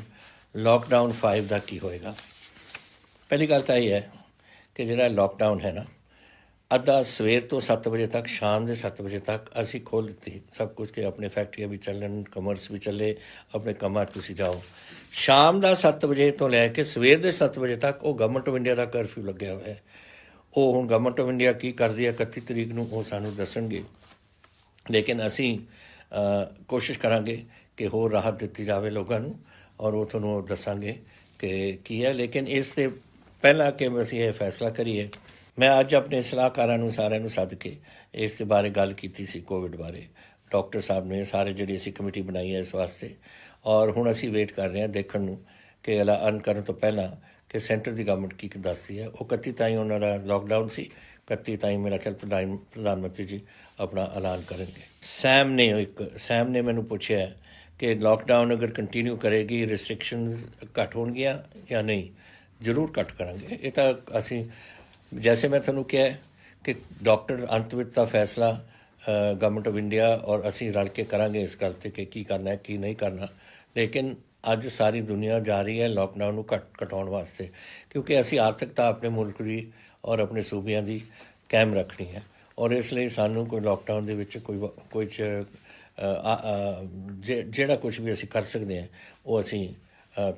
ਲੋਕਡਾਊਨ 5 ਦਾ ਕੀ ਹੋਏਗਾ। ਪਹਿਲੀ ਗੱਲ ਤਾਂ ਇਹ ਹੈ ਕਿ ਜਿਹੜਾ ਲੋਕਡਾਊਨ ਹੈ ਨਾ, ਅੱਧਾ ਸਵੇਰ ਤੋਂ 7 ਵਜੇ ਤੱਕ, ਸ਼ਾਮ ਦੇ 7 ਵਜੇ ਤੱਕ ਅਸੀਂ ਖੋਲ੍ਹ ਦਿੱਤੀ ਸਭ ਕੁਝ ਕਿ ਆਪਣੇ ਫੈਕਟਰੀਆਂ ਵੀ ਚੱਲਣ, ਕਮਰਸ ਵੀ ਚੱਲੇ, ਆਪਣੇ ਕੰਮਾਂ 'ਚ ਤੁਸੀਂ ਜਾਓ। ਸ਼ਾਮ ਦਾ 7 ਵਜੇ ਤੋਂ ਲੈ ਕੇ ਸਵੇਰ ਦੇ 7 ਵਜੇ ਤੱਕ ਉਹ government of India the curfew ਲੱਗਿਆ ਹੋਇਆ ਹੈ। ਉਹ ਹੁਣ ਗਵਰਨਮੈਂਟ ਆਫ ਇੰਡੀਆ ਕੀ ਕਰਦੀ ਹੈ 31 ਤਰੀਕ ਨੂੰ ਉਹ ਸਾਨੂੰ ਦੱਸਣਗੇ। ਲੇਕਿਨ ਅਸੀਂ ਕੋਸ਼ਿਸ਼ ਕਰਾਂਗੇ ਕਿ ਹੋਰ ਰਾਹਤ ਦਿੱਤੀ ਜਾਵੇ ਲੋਕਾਂ ਨੂੰ, ਔਰ ਉਹ ਤੁਹਾਨੂੰ ਦੱਸਾਂਗੇ ਕਿ ਕੀ ਹੈ। ਲੇਕਿਨ ਇਸ ਤੋਂ ਪਹਿਲਾਂ ਕਿ ਅਸੀਂ ਇਹ ਫੈਸਲਾ ਕਰੀਏ, ਮੈਂ ਅੱਜ ਆਪਣੇ ਸਲਾਹਕਾਰਾਂ ਨੂੰ ਸਾਰਿਆਂ ਨੂੰ ਸੱਦ ਕੇ ਇਸ ਦੇ ਬਾਰੇ ਗੱਲ ਕੀਤੀ ਸੀ, ਕੋਵਿਡ ਬਾਰੇ। ਡਾਕਟਰ ਸਾਹਿਬ ਨੇ ਸਾਰੇ ਜਿਹੜੀ ਅਸੀਂ ਕਮੇਟੀ ਬਣਾਈ ਹੈ ਇਸ ਵਾਸਤੇ। ਔਰ ਹੁਣ ਅਸੀਂ ਵੇਟ ਕਰ ਰਹੇ ਹਾਂ ਦੇਖਣ ਨੂੰ ਕਿ ਐਲਾਨ ਕਰਨ ਤੋਂ ਪਹਿਲਾਂ ਕਿ ਸੈਂਟਰ ਦੀ ਗਵਰਨਮੈਂਟ ਕੀ ਦੱਸਦੀ ਹੈ। ਉਹ 31 ਤਾਈਂ ਉਹਨਾਂ ਦਾ ਲੋਕਡਾਊਨ ਸੀ, 31 ਤਾਈਂ ਮੇਰਾ ਖਿਆਲ ਪ੍ਰਧਾਨ ਮੰਤਰੀ ਜੀ ਆਪਣਾ ਐਲਾਨ ਕਰਨਗੇ। ਸੈਮ ਨੇ ਮੈਨੂੰ ਪੁੱਛਿਆ ਕਿ ਲੋਕਡਾਊਨ ਅਗਰ ਕੰਟੀਨਿਊ ਕਰੇਗੀ, ਰਿਸਟ੍ਰਿਕਸ਼ਨਸ ਘੱਟ ਹੋਣਗੀਆਂ ਜਾਂ ਨਹੀਂ। ਜ਼ਰੂਰ ਘੱਟ ਕਰਾਂਗੇ। ਇਹ ਤਾਂ ਅਸੀਂ, ਜੈਸੇ ਮੈਂ ਤੁਹਾਨੂੰ ਕਿਹਾ ਕਿ ਡਾਕਟਰ ਅੰਤ ਵਿੱਚ ਦਾ ਫੈਸਲਾ ਗਵਰਨਮੈਂਟ ਆਫ ਇੰਡੀਆ ਔਰ ਅਸੀਂ ਰਲ ਕੇ ਕਰਾਂਗੇ ਇਸ ਗੱਲ 'ਤੇ ਕਿ ਕੀ ਕਰਨਾ ਹੈ ਕੀ ਨਹੀਂ ਕਰਨਾ। ਲੇਕਿਨ ਅੱਜ ਸਾਰੀ ਦੁਨੀਆ ਜਾ ਰਹੀ ਹੈ ਲੋਕਡਾਊਨ ਨੂੰ ਘਟਾਉਣ ਵਾਸਤੇ, ਕਿਉਂਕਿ ਅਸੀਂ ਆਰਥਿਕਤਾ ਆਪਣੇ ਮੁਲਕ ਦੀ ਔਰ ਆਪਣੇ ਸੂਬਿਆਂ ਦੀ ਕਾਇਮ ਰੱਖਣੀ ਹੈ। ਔਰ ਇਸ ਲਈ ਸਾਨੂੰ ਕੋਈ ਲੋਕਡਾਊਨ ਦੇ ਵਿੱਚ ਕੋਈ ਜਿਹੜਾ ਕੁਛ ਵੀ ਅਸੀਂ ਕਰ ਸਕਦੇ ਹਾਂ ਉਹ ਅਸੀਂ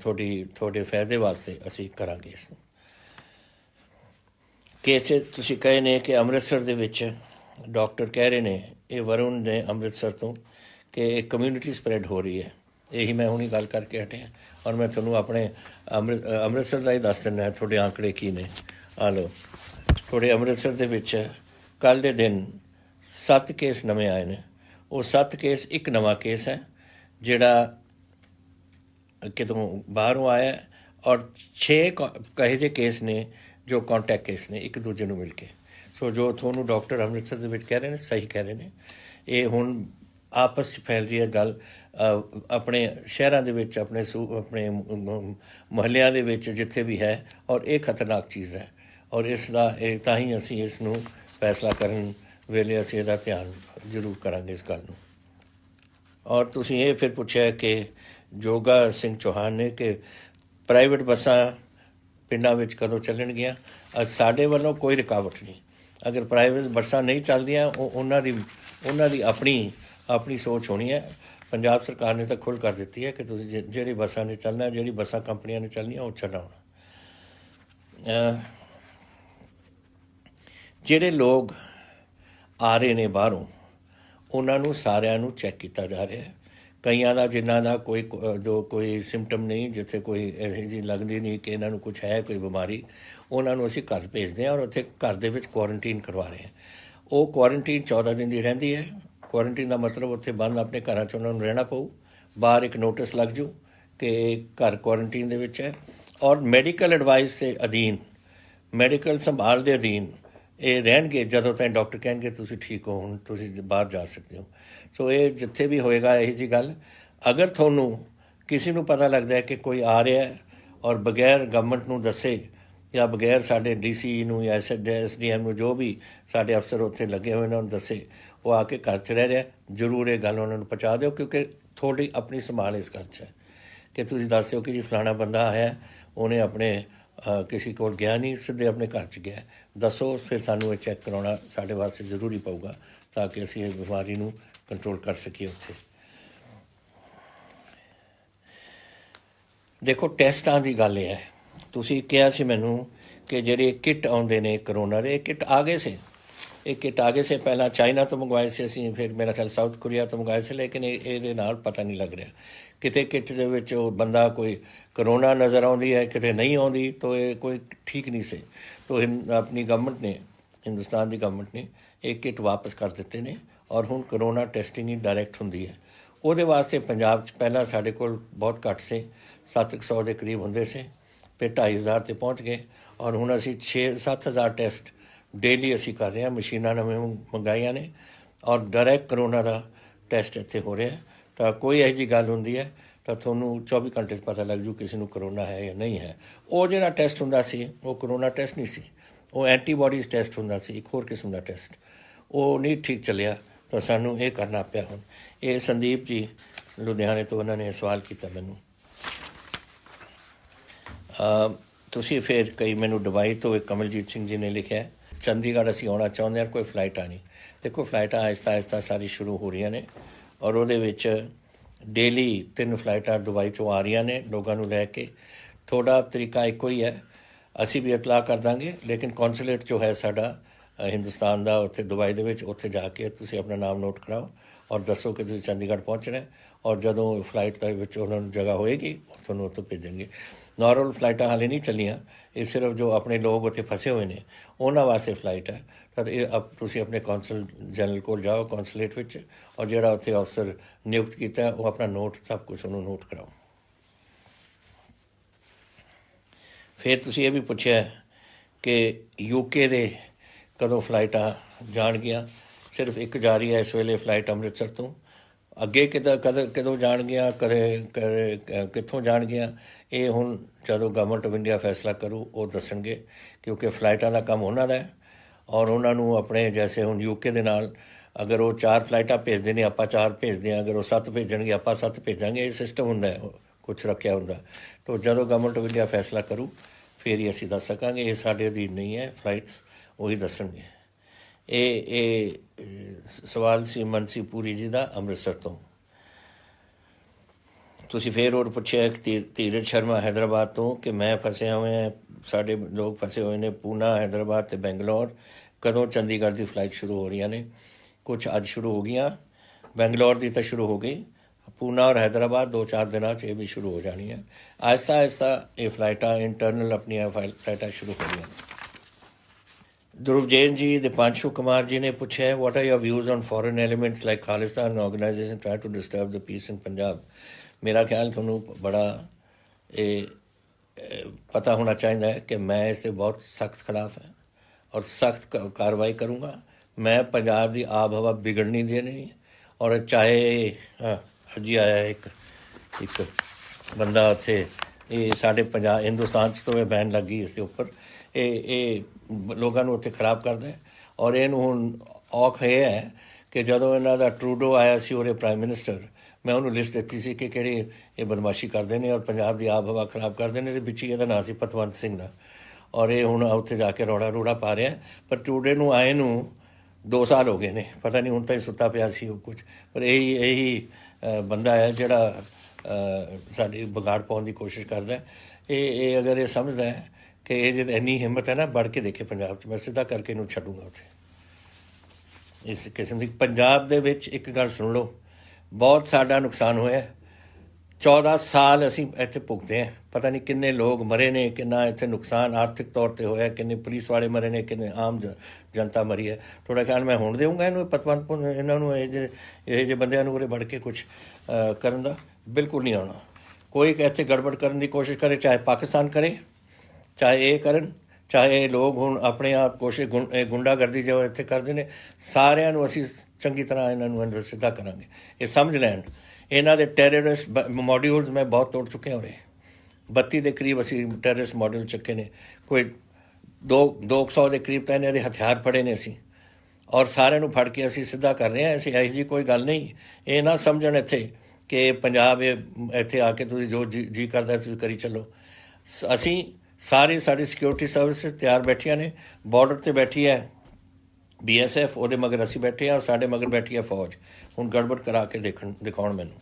ਤੁਹਾਡੇ ਫਾਇਦੇ ਵਾਸਤੇ ਅਸੀਂ ਕਰਾਂਗੇ ਇਸ ਨੂੰ। ਕੇਸ ਤੁਸੀਂ ਕਹੇ ਨੇ ਕਿ ਅੰਮ੍ਰਿਤਸਰ ਦੇ ਵਿੱਚ ਡਾਕਟਰ ਕਹਿ ਰਹੇ ਨੇ, ਇਹ ਵਰੁਣ ਨੇ ਅੰਮ੍ਰਿਤਸਰ ਤੋਂ, ਕਿ ਇਹ ਕਮਿਊਨਿਟੀ ਸਪਰੈਡ ਹੋ ਰਹੀ ਹੈ। ਇਹੀ ਮੈਂ ਹੁਣੀ ਗੱਲ ਕਰਕੇ ਹਟਿਆ। ਔਰ ਮੈਂ ਤੁਹਾਨੂੰ ਆਪਣੇ ਅੰਮ੍ਰਿਤਸਰ ਦਾ ਹੀ ਦੱਸ ਦਿੰਦਾ ਤੁਹਾਡੇ ਆંકੜੇ ਕੀ ਨੇ। ਆ ਲਓ, ਤੁਹਾਡੇ ਅੰਮ੍ਰਿਤਸਰ ਦੇ ਵਿੱਚ ਕੱਲ੍ਹ ਦੇ ਦਿਨ 7 ਕੇਸ ਨਵੇਂ ਆਏ ਨੇ। ਉਹ 7 ਕੇਸ ਇੱਕ ਨਵਾਂ ਕੇਸ ਹੈ ਜਿਹੜਾ ਕਿਤੋਂ ਬਾਹਰੋਂ ਆਇਆ, ਔਰ 6 ਕਹੇ ਜਿਹੇ ਕੇਸ ਨੇ ਜੋ ਕੰਟੈਕਟ ਕੇਸ ਨੇ ਇੱਕ ਦੂਜੇ ਨੂੰ ਮਿਲ ਕੇ। ਸੋ ਜੋ ਤੁਹਾਨੂੰ ਡਾਕਟਰ ਅੰਮ੍ਰਿਤਸਰ ਦੇ ਵਿੱਚ ਕਹਿ ਰਹੇ ਨੇ ਸਹੀ ਕਹਿ ਰਹੇ ਨੇ। ਇਹ ਹੁਣ ਆਪਸ 'ਚ ਫੈਲ ਰਹੀ ਹੈ ਗੱਲ ਆਪਣੇ ਸ਼ਹਿਰਾਂ ਦੇ ਵਿੱਚ, ਆਪਣੇ ਮੁਹੱਲਿਆਂ ਦੇ ਵਿੱਚ, ਜਿੱਥੇ ਵੀ ਹੈ। ਔਰ ਇਹ ਖਤਰਨਾਕ ਚੀਜ਼ ਹੈ ਔਰ ਇਸ ਦਾ ਇਹ ਤਾਂ ਹੀ ਅਸੀਂ ਇਸ ਨੂੰ ਫੈਸਲਾ ਕਰਨ ਵੇਲੇ ਅਸੀਂ ਇਹਦਾ ਧਿਆਨ ਜ਼ਰੂਰ ਕਰਾਂਗੇ ਇਸ ਗੱਲ ਨੂੰ। ਔਰ ਤੁਸੀਂ ਇਹ ਫਿਰ ਪੁੱਛਿਆ ਕਿ ਜੋਗਾ ਸਿੰਘ ਚੌਹਾਨ ਨੇ ਕਿ ਪ੍ਰਾਈਵੇਟ ਬੱਸਾਂ ਪਿੰਡਾਂ ਵਿੱਚ ਕਦੋਂ ਚੱਲਣਗੀਆਂ। ਸਾਡੇ ਵੱਲੋਂ ਕੋਈ ਰੁਕਾਵਟ ਨਹੀਂ। ਅਗਰ ਪ੍ਰਾਈਵੇਟ ਬੱਸਾਂ ਨਹੀਂ ਚੱਲਦੀਆਂ ਉਹਨਾਂ ਦੀ ਆਪਣੀ ਸੋਚ ਹੋਣੀ ਹੈ। ਪੰਜਾਬ ਸਰਕਾਰ ਨੇ ਤਾਂ ਖੁੱਲ੍ਹ ਕਰ ਦਿੱਤੀ ਹੈ ਕਿ ਤੁਸੀਂ ਜਿਹੜੀ ਬੱਸਾਂ ਨੇ ਚੱਲਣਾ, ਜਿਹੜੀ ਬੱਸਾਂ ਕੰਪਨੀਆਂ ਨੇ ਚੱਲਣੀਆਂ ਉਹ ਚਲਾਉਣ। ਜਿਹੜੇ ਲੋਕ ਆ ਰਹੇ ਨੇ ਬਾਹਰੋਂ ਉਹਨਾਂ ਨੂੰ ਸਾਰਿਆਂ ਨੂੰ ਚੈੱਕ ਕੀਤਾ ਜਾ ਰਿਹਾ ਹੈ। ਕਈਆਂ ਦਾ ਜਿਨ੍ਹਾਂ ਦਾ ਕੋਈ ਸਿੰਪਟਮ ਨਹੀਂ, ਜਿੱਥੇ ਕੋਈ ਇਹੋ ਜਿਹੀ ਲੱਗਦੀ ਨਹੀਂ ਕਿ ਇਹਨਾਂ ਨੂੰ ਕੁਛ ਹੈ ਕੋਈ ਬਿਮਾਰੀ, ਉਹਨਾਂ ਨੂੰ ਅਸੀਂ ਘਰ ਭੇਜਦੇ ਹਾਂ ਔਰ ਉੱਥੇ ਘਰ ਦੇ ਵਿੱਚ ਕੁਆਰੰਟੀਨ ਕਰਵਾ ਰਹੇ ਹਾਂ। ਉਹ ਕੁਆਰੰਟੀਨ 14 ਦਿਨ ਦੀ ਰਹਿੰਦੀ ਹੈ। ਕੁਆਰੰਟੀਨ ਦਾ ਮਤਲਬ ਉੱਥੇ ਬੰਦ ਆਪਣੇ ਘਰਾਂ 'ਚ ਉਹਨਾਂ ਨੂੰ ਰਹਿਣਾ ਪਊ। ਬਾਹਰ ਇੱਕ ਨੋਟਿਸ ਲੱਗ ਜੂ ਕਿ ਘਰ ਕੁਆਰੰਟੀਨ ਦੇ ਵਿੱਚ ਹੈ ਔਰ ਮੈਡੀਕਲ ਐਡਵਾਈਸ ਦੇ ਅਧੀਨ, ਮੈਡੀਕਲ ਸੰਭਾਲ ਦੇ ਅਧੀਨ ਇਹ ਰਹਿਣਗੇ ਜਦੋਂ ਤਾਈਂ ਡਾਕਟਰ ਕਹਿਣਗੇ ਤੁਸੀਂ ਠੀਕ ਹੋ, ਹੁਣ ਤੁਸੀਂ ਬਾਹਰ ਜਾ ਸਕਦੇ ਹੋ। ਸੋ ਇਹ ਜਿੱਥੇ ਵੀ ਹੋਏਗਾ ਇਹੋ ਜਿਹੀ ਗੱਲ, ਅਗਰ ਤੁਹਾਨੂੰ ਕਿਸੇ ਨੂੰ ਪਤਾ ਲੱਗਦਾ ਹੈ ਕਿ ਕੋਈ ਆ ਰਿਹਾ ਔਰ ਬਗੈਰ ਗਵਰਨਮੈਂਟ ਨੂੰ ਦੱਸੇ ਜਾਂ ਬਗੈਰ ਸਾਡੇ DC ਨੂੰ ਜਾਂ SDM ਨੂੰ, ਜੋ ਵੀ ਸਾਡੇ ਅਫਸਰ ਉੱਥੇ ਲੱਗੇ ਹੋਏ ਉਹਨਾਂ ਨੂੰ ਦੱਸੇ, ਉਹ ਆ ਕੇ ਘਰ 'ਚ ਰਹਿ ਰਿਹਾ, ਜ਼ਰੂਰ ਇਹ ਗੱਲ ਉਹਨਾਂ ਨੂੰ ਪਹੁੰਚਾ ਦਿਓ। ਕਿਉਂਕਿ ਤੁਹਾਡੀ ਆਪਣੀ ਸੰਭਾਲ ਇਸ ਗੱਲ 'ਚ ਹੈ ਕਿ ਤੁਸੀਂ ਦੱਸ ਦਿਓ ਕਿ ਜੀ ਫਲਾਣਾ ਬੰਦਾ ਆਇਆ, ਉਹਨੇ ਆਪਣੇ ਕਿਸੇ ਕੋਲ ਗਿਆ ਨਹੀਂ, ਸਿੱਧੇ ਆਪਣੇ ਘਰ 'ਚ ਗਿਆ, ਦੱਸੋ। ਫਿਰ ਸਾਨੂੰ ਇਹ ਚੈੱਕ ਕਰਾਉਣਾ ਸਾਡੇ ਵਾਸਤੇ ਜ਼ਰੂਰੀ ਪਊਗਾ ਤਾਂ ਕਿ ਅਸੀਂ ਇਸ ਬਿਮਾਰੀ ਨੂੰ ਕੰਟਰੋਲ ਕਰ ਸਕੀਏ ਉੱਥੇ। ਦੇਖੋ ਟੈਸਟਾਂ ਦੀ ਗੱਲ ਇਹ ਹੈ, ਤੁਸੀਂ ਕਿਹਾ ਸੀ ਮੈਨੂੰ ਕਿ ਜਿਹੜੇ ਕਿੱਟ ਆਉਂਦੇ ਨੇ ਕਰੋਨਾ ਦੇ, ਇਹ ਕਿੱਟ ਆ ਗਏ ਸੀ ਪਹਿਲਾਂ ਚਾਈਨਾ ਤੋਂ ਮੰਗਵਾਏ ਸੀ ਅਸੀਂ, ਫਿਰ ਮੇਰਾ ਖਿਆਲ ਸਾਊਥ ਕੋਰੀਆ ਤੋਂ ਮੰਗਵਾਏ ਸੀ। ਲੇਕਿਨ ਇਹਦੇ ਨਾਲ ਪਤਾ ਨਹੀਂ ਲੱਗ ਰਿਹਾ, ਕਿਤੇ ਕਿੱਟ ਦੇ ਵਿੱਚ ਉਹ ਬੰਦਾ ਕੋਈ ਕਰੋਨਾ ਨਜ਼ਰ ਆਉਂਦੀ ਹੈ, ਕਿਤੇ ਨਹੀਂ ਆਉਂਦੀ। ਤਾਂ ਇਹ ਕੋਈ ਠੀਕ ਨਹੀਂ ਸੀ। ਤਾਂ ਆਪਣੀ ਗਵਰਨਮੈਂਟ ਨੇ, ਹਿੰਦੁਸਤਾਨ ਦੀ ਗਵਰਨਮੈਂਟ ਨੇ ਇਹ ਕਿੱਟ ਵਾਪਸ ਕਰ ਦਿੱਤੇ ਨੇ ਔਰ ਹੁਣ ਕਰੋਨਾ ਟੈਸਟਿੰਗ ਹੀ ਡਾਇਰੈਕਟ ਹੁੰਦੀ ਹੈ। ਉਹਦੇ ਵਾਸਤੇ ਪੰਜਾਬ 'ਚ ਪਹਿਲਾਂ ਸਾਡੇ ਕੋਲ ਬਹੁਤ ਘੱਟ ਸੀ, 700 ਦੇ ਕਰੀਬ ਹੁੰਦੇ ਸੀ, ਫਿਰ 2500 'ਤੇ ਪਹੁੰਚ ਗਏ ਔਰ ਹੁਣ ਅਸੀਂ 6-7 ਟੈਸਟ ਡੇਲੀ ਅਸੀਂ ਕਰ ਰਹੇ ਹਾਂ। ਮਸ਼ੀਨਾਂ ਨਵੇਂ ਮੰਗਾਈਆਂ ਨੇ ਔਰ ਡਾਇਰੈਕਟ ਕਰੋਨਾ ਦਾ ਟੈਸਟ ਇੱਥੇ ਹੋ ਰਿਹਾ। ਤਾਂ ਕੋਈ ਇਹੋ ਜਿਹੀ ਗੱਲ ਹੁੰਦੀ ਹੈ ਤਾਂ ਤੁਹਾਨੂੰ 24 ਘੰਟੇ 'ਚ ਪਤਾ ਲੱਗ ਜੂ ਕਿਸੇ ਨੂੰ ਕਰੋਨਾ ਹੈ ਜਾਂ ਨਹੀਂ ਹੈ। ਉਹ ਜਿਹੜਾ ਟੈਸਟ ਹੁੰਦਾ ਸੀ ਉਹ ਕਰੋਨਾ ਟੈਸਟ ਨਹੀਂ ਸੀ, ਉਹ ਐਂਟੀਬਾਡੀਜ਼ ਟੈਸਟ ਹੁੰਦਾ ਸੀ, ਇੱਕ ਹੋਰ ਕਿਸਮ ਦਾ ਟੈਸਟ। ਉਹ ਨਹੀਂ ਠੀਕ ਚੱਲਿਆ ਤਾਂ ਸਾਨੂੰ ਇਹ ਕਰਨਾ ਪਿਆ। ਹੁਣ ਇਹ ਸੰਦੀਪ ਜੀ ਲੁਧਿਆਣੇ ਤੋਂ ਉਹਨਾਂ ਨੇ ਸਵਾਲ ਕੀਤਾ ਮੈਨੂੰ। ਤੁਸੀਂ ਫਿਰ ਕਈ ਮੈਨੂੰ ਦੁਬਈ ਤੋਂ ਇੱਕ ਕਮਲਜੀਤ ਸਿੰਘ ਜੀ ਨੇ ਲਿਖਿਆ, ਚੰਡੀਗੜ੍ਹ ਅਸੀਂ ਆਉਣਾ ਚਾਹੁੰਦੇ ਹਾਂ, ਕੋਈ ਫਲਾਈਟਾਂ ਨਹੀਂ। ਦੇਖੋ ਫਲਾਈਟਾਂ ਆਹਿਸਤਾ ਸਾਰੀ ਸ਼ੁਰੂ ਹੋ ਰਹੀਆਂ ਨੇ ਔਰ ਉਹਦੇ ਵਿੱਚ ਡੇਲੀ 3 ਫਲਾਈਟਾਂ ਦੁਬਈ 'ਚੋਂ ਆ ਰਹੀਆਂ ਨੇ ਲੋਕਾਂ ਨੂੰ ਲੈ ਕੇ। ਤੁਹਾਡਾ ਤਰੀਕਾ ਇੱਕੋ ਹੀ ਹੈ, ਅਸੀਂ ਵੀ ਇਤਲਾਹ ਕਰ ਦਾਂਗੇ। ਲੇਕਿਨ ਕੌਂਸੂਲੇਟ ਜੋ ਹੈ ਸਾਡਾ ਹਿੰਦੁਸਤਾਨ ਦਾ ਉੱਥੇ ਦੁਬਈ ਦੇ ਵਿੱਚ, ਉੱਥੇ ਜਾ ਕੇ ਤੁਸੀਂ ਆਪਣਾ ਨਾਮ ਨੋਟ ਕਰਾਓ ਔਰ ਦੱਸੋ ਕਿ ਤੁਸੀਂ ਚੰਡੀਗੜ੍ਹ ਪਹੁੰਚਣਾ। ਔਰ ਜਦੋਂ ਫਲਾਈਟ ਦੇ ਵਿੱਚ ਉਹਨਾਂ ਨੂੰ ਜਗ੍ਹਾ ਹੋਏਗੀ ਉਹ ਤੁਹਾਨੂੰ ਉੱਥੋਂ ਭੇਜਣਗੇ। ਨਾਰਮਲ ਫਲਾਈਟਾਂ ਹਾਲੇ ਨਹੀਂ ਚੱਲੀਆਂ, ਇਹ ਸਿਰਫ ਜੋ ਆਪਣੇ ਲੋਕ ਉੱਥੇ ਫਸੇ ਹੋਏ ਨੇ ਉਹਨਾਂ ਵਾਸਤੇ ਫਲਾਈਟ ਹੈ। ਤਾਂ ਇਹ ਤੁਸੀਂ ਆਪਣੇ ਕੌਂਸਲ ਜਨਰਲ ਕੋਲ ਜਾਓ ਕੌਂਸੂਲੇਟ ਵਿੱਚ, ਔਰ ਜਿਹੜਾ ਉੱਥੇ ਅਫਸਰ ਨਿਯੁਕਤ ਕੀਤਾ ਉਹ ਆਪਣਾ ਨੋਟ ਸਭ ਕੁਛ ਉਹਨੂੰ ਨੋਟ ਕਰਾਓ। ਫਿਰ ਤੁਸੀਂ ਇਹ ਵੀ ਪੁੱਛਿਆ ਕਿ UK ਦੇ ਕਦੋਂ ਫਲਾਈਟਾਂ ਜਾਣਗੀਆਂ। ਸਿਰਫ ਇੱਕ ਜਾ ਰਹੀ ਹੈ ਇਸ ਵੇਲੇ ਫਲਾਈਟ ਅੰਮ੍ਰਿਤਸਰ ਤੋਂ। ਅੱਗੇ ਕਦੋਂ ਜਾਣਗੀਆਂ, ਕਿੱਥੋਂ ਜਾਣਗੀਆਂ, ਇਹ ਹੁਣ ਜਦੋਂ ਗਵਰਨਮੈਂਟ ਆਫ ਇੰਡੀਆ ਫੈਸਲਾ ਕਰੂ ਉਹ ਦੱਸਣਗੇ। ਕਿਉਂਕਿ ਫਲਾਈਟਾਂ ਦਾ ਕੰਮ ਉਹਨਾਂ ਦਾ ਹੈ ਔਰ ਉਹਨਾਂ ਨੂੰ ਆਪਣੇ, ਜੈਸੇ ਹੁਣ UK ਦੇ ਨਾਲ ਅਗਰ ਉਹ 4 ਫਲਾਈਟਾਂ ਭੇਜਦੇ ਨੇ ਆਪਾਂ 4 ਭੇਜਦੇ ਹਾਂ, ਅਗਰ ਉਹ 7 ਭੇਜਣਗੇ ਆਪਾਂ 7 ਭੇਜਾਂਗੇ। ਇਹ ਸਿਸਟਮ ਹੁੰਦਾ ਹੈ, ਕੁਛ ਰੱਖਿਆ ਹੁੰਦਾ। ਤਾਂ ਜਦੋਂ ਗਵਰਨਮੈਂਟ ਆਫ ਇੰਡੀਆ ਫੈਸਲਾ ਕਰੂ ਫਿਰ ਹੀ ਅਸੀਂ ਦੱਸ ਸਕਾਂਗੇ। ਇਹ ਸਾਡੇ ਅਧੀਨ ਨਹੀਂ ਹੈ, ਫਲਾਈਟਸ ਉਹੀ ਦੱਸਣਗੇ। ਇਹ ਸਵਾਲ ਸੀ ਮਨਸੀ ਪੂਰੀ ਜੀ ਦਾ ਅੰਮ੍ਰਿਤਸਰ ਤੋਂ। ਤੁਸੀਂ ਫਿਰ ਹੋਰ ਪੁੱਛਿਆ ਧੀਰਜ ਸ਼ਰਮਾ ਹੈਦਰਾਬਾਦ ਤੋਂ ਕਿ ਮੈਂ ਫਸਿਆ ਹੋਇਆ, ਸਾਡੇ ਲੋਕ ਫਸੇ ਹੋਏ ਨੇ ਪੂਨਾ, ਹੈਦਰਾਬਾਦ ਅਤੇ ਬੈਂਗਲੌਰ। ਕਦੋਂ ਚੰਡੀਗੜ੍ਹ ਦੀ ਫਲਾਈਟ ਸ਼ੁਰੂ ਹੋ ਰਹੀਆਂ ਨੇ? ਕੁਛ ਅੱਜ ਸ਼ੁਰੂ ਹੋ ਗਈਆਂ, ਬੈਂਗਲੌਰ ਦੀ ਤਾਂ ਸ਼ੁਰੂ ਹੋ ਗਈ, ਪੂਨਾ ਔਰ ਹੈਦਰਾਬਾਦ 2-4 ਦਿਨਾਂ 'ਚ ਇਹ ਵੀ ਸ਼ੁਰੂ ਹੋ ਜਾਣੀਆਂ। ਆਹਿਸਤਾ ਇਹ ਫਲਾਈਟਾਂ ਇੰਟਰਨਲ ਆਪਣੀਆਂ ਫਲਾਈਟਾਂ ਸ਼ੁਰੂ ਹੋ ਰਹੀਆਂ। ਧਰੁਵ ਜੈਨ ਜੀ, ਦੀਪਾਂਸ਼ੂ ਕੁਮਾਰ ਜੀ ਨੇ ਪੁੱਛਿਆ, what are your views on foreign elements like Khalistan organization try to disturb the peace in Punjab. ਮੇਰਾ ਖਿਆਲ ਤੁਹਾਨੂੰ ਬੜਾ ਇਹ पता होना चाहिए है कि मैं इससे बहुत सख्त खिलाफ है और सख्त कार्रवाई करूँगा। मैं पंजाब की आब हवा बिगड़ नहीं देनी। और चाहे अज ही आया एक बंदा उत्थे ये साढ़े पंजाब हिंदुस्तान तो बैन लग गई इसके उपर, ये लोगों को उत्थे खराब करता है। और इनू हुण औख ये है कि जदों इन्हों का ट्रूडो आया सी उरे प्राइम मिनिस्टर, मैं उन्होंने लिस्ट दी सी कि किहड़े ये बदमाशी करते हैं और पंजाब की आब हवा खराब करते हैं। बिच ही नाम से पतवंत सिंह का, और ये हुण उत्थे जाके रौला रूड़ा पा रहा है। पर ट्रूडे नूं आए नूं 2 साल हो गए ने, पता नहीं हुण तो सुत्ता पिया सी कुछ। पर यही बंदा है जिहड़ा साडी बिगाड़ पाउण की कोशिश करता है। ये अगर ये समझदा है कि ये इन्नी हिम्मत है ना, बढ़ के देखे पंजाब मैं सीधा करके इनू छड्डूंगा उत्थे। इस किस्म की पंजाब दे विच एक गल सुन लो, बहुत साडा नुकसान होया। 14 साल असीं इत्थे भुगते हैं, पता नहीं किन्ने लोग मरे ने, किन्ना इत्थे नुकसान आर्थिक तौर पर होया, किन्ने पुलिस वाले मरे ने, किन्ने आम जनता मरी है। थोड़ा ख्याल मैं हुण देऊँगा इनू पतवंत इन्हों ये बंदियां नूं उरे बढ़ के कुछ करन दा बिल्कुल नहीं आना। कोई इत्थे गड़बड़ करने की कोशिश करे, चाहे पाकिस्तान करे, चाहे ये करन, चाहे ये लोग हुण अपने आप कोशिश गुंडागर्दी जो इत्थे करते हैं, सारिਆਂ ਨੂੰ ਅਸੀਂ चंगी तरह इन्हों अंदर सीधा करांगे। ये समझ लैन इन्हों के टैररिस्ट मॉड्यूल्स मैं बहुत तोड़ चुके हो रहे, 32 के करीब असी टैररिस्ट मॉड्यूल चुके ने, कोई 200 के करीब तो इन्हों के हथियार फड़े ने असी, और सारे फड़ के असी सीधा कर रहे हैं। ऐसी यही जी कोई गल नहीं। ये ना समझण इत्थे कि पंजाब इत्थे आके तुसीं जो जी करदा तुसीं करी चलो। असी सारी साड़ी सिक्योरिटी सर्विसेज तैयार बैठिया ने, बॉर्डर पर बैठी है BSF, वो मगर असी बैठे हैं, साढ़े मगर बैठी है फौज। हुण गड़बड़ करा के दिखाउण मैनूं,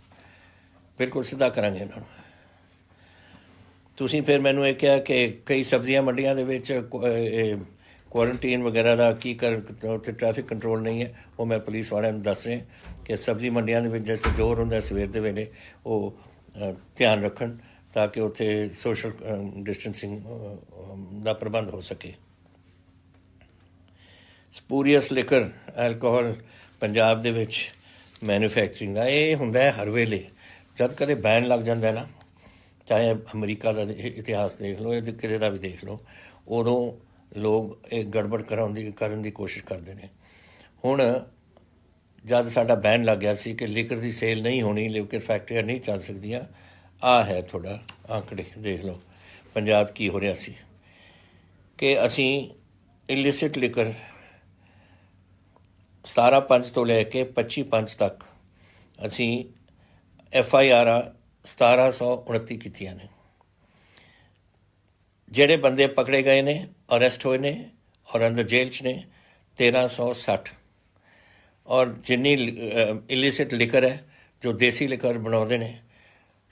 बिल्कुल सीधा करांगे इन्हां नूं। तुसीं फिर मैनूं ये कहा कि कई सब्जियां मंडियां दे विच क्वारंटीन वगैरह का की कर उत्थे ट्रैफिक कंट्रोल नहीं है। वो मैं पुलिस वालियां नूं दस रहे कि सब्जी मंडियां दे विच जिथे जोर हुंदा सवेर दे वेले वो ध्यान रखन ताकि उत्थे सोशल डिस्टेंसिंग का प्रबंध हो सके। स्पूरीअस लिकर एल्कोहल पंजाब दे विच मैन्युफैक्चरिंग का ये हुंदा है हर वेले। जब कदे बैन लग जाता है ना, चाहे अमरीका का इतिहास देख लो या किसी का भी देख लो, उदों लोग एक गड़बड़ करन दी कोशिश करते हैं। हुण जब साडा बैन लग गया सी कि लिकर की सेल नहीं होनी, लिकर फैक्ट्रियां नहीं चल सकदियां, आ है थोड़ा आंकड़े देख लो पंजाब की हो रहा सी कि असी इलिसिट लिकर 17/5 तो लैके 25/5 तक असी FIR 1729 कीतियां ने। ਜਿਹੜੇ बंदे पकड़े गए ने, अरेस्ट होए ने और अंदर जेल च ने 1360। और जिन्नी इलिसिट लिकर है जो देसी लिकर बनाते हैं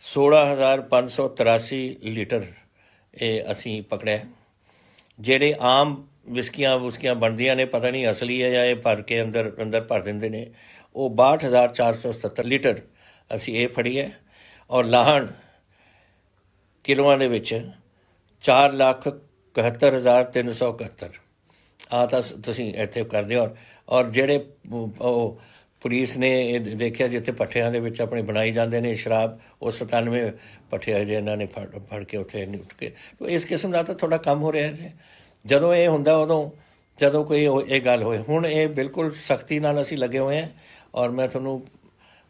16,583 लीटर ये असी पकड़े। ਜਿਹੜੇ आम विस्कियां बनदियां ने, पता नहीं असली है या ये भर के अंदर भर देंगे ने, वो 62,477 लीटर असी ये फड़ी है। और लाहन किलोआं दे विच 4,71,371 आ तो तुसीं इत्थे करदे हो। और जेड़े पुलिस ने देखिया जिथे पट्ठियां दे विच अपने बनाई जाते हैं शराब, वो 97 पट्ठे जे इन्होंने फड़ के उत्थे उठ के। तो इस किस्म का तो थोड़ा कम हो रहा है। जदों ये हुंदा उदों जदों कोई ये गल होए, हुण ये बिल्कुल सख्ती नाल असीं लगे हुए हैं। और मैं तुहानूं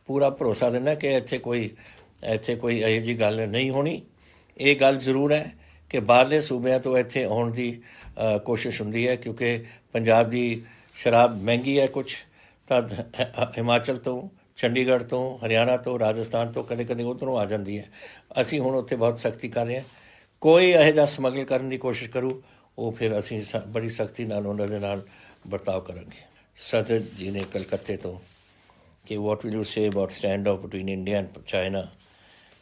पूरा भरोसा दिंदा कि इत्थे कोई इहो जी गल नहीं होनी। ये गल जरूर है कि बाहरले सूबे तो इत्थे आउण दी कोशिश हुंदी है, क्योंकि पंजाब की शराब महंगी है कुछ, तो हिमाचल तो, चंडीगढ़ तो, हरियाणा तो, राजस्थान तो कदे कदे उधरों आ जाती है। असीं हुण उत्थे बहुत सख्ती कर रहे हैं। कोई इहो जिहा समगल करने की कोशिश करूँ वो फिर असीं बड़ी सख्ती नाल उन्हां दे नाल बर्ताव करांगे। सदर जी ने कलकत्ते तो कि what will you say about stand of between India and China,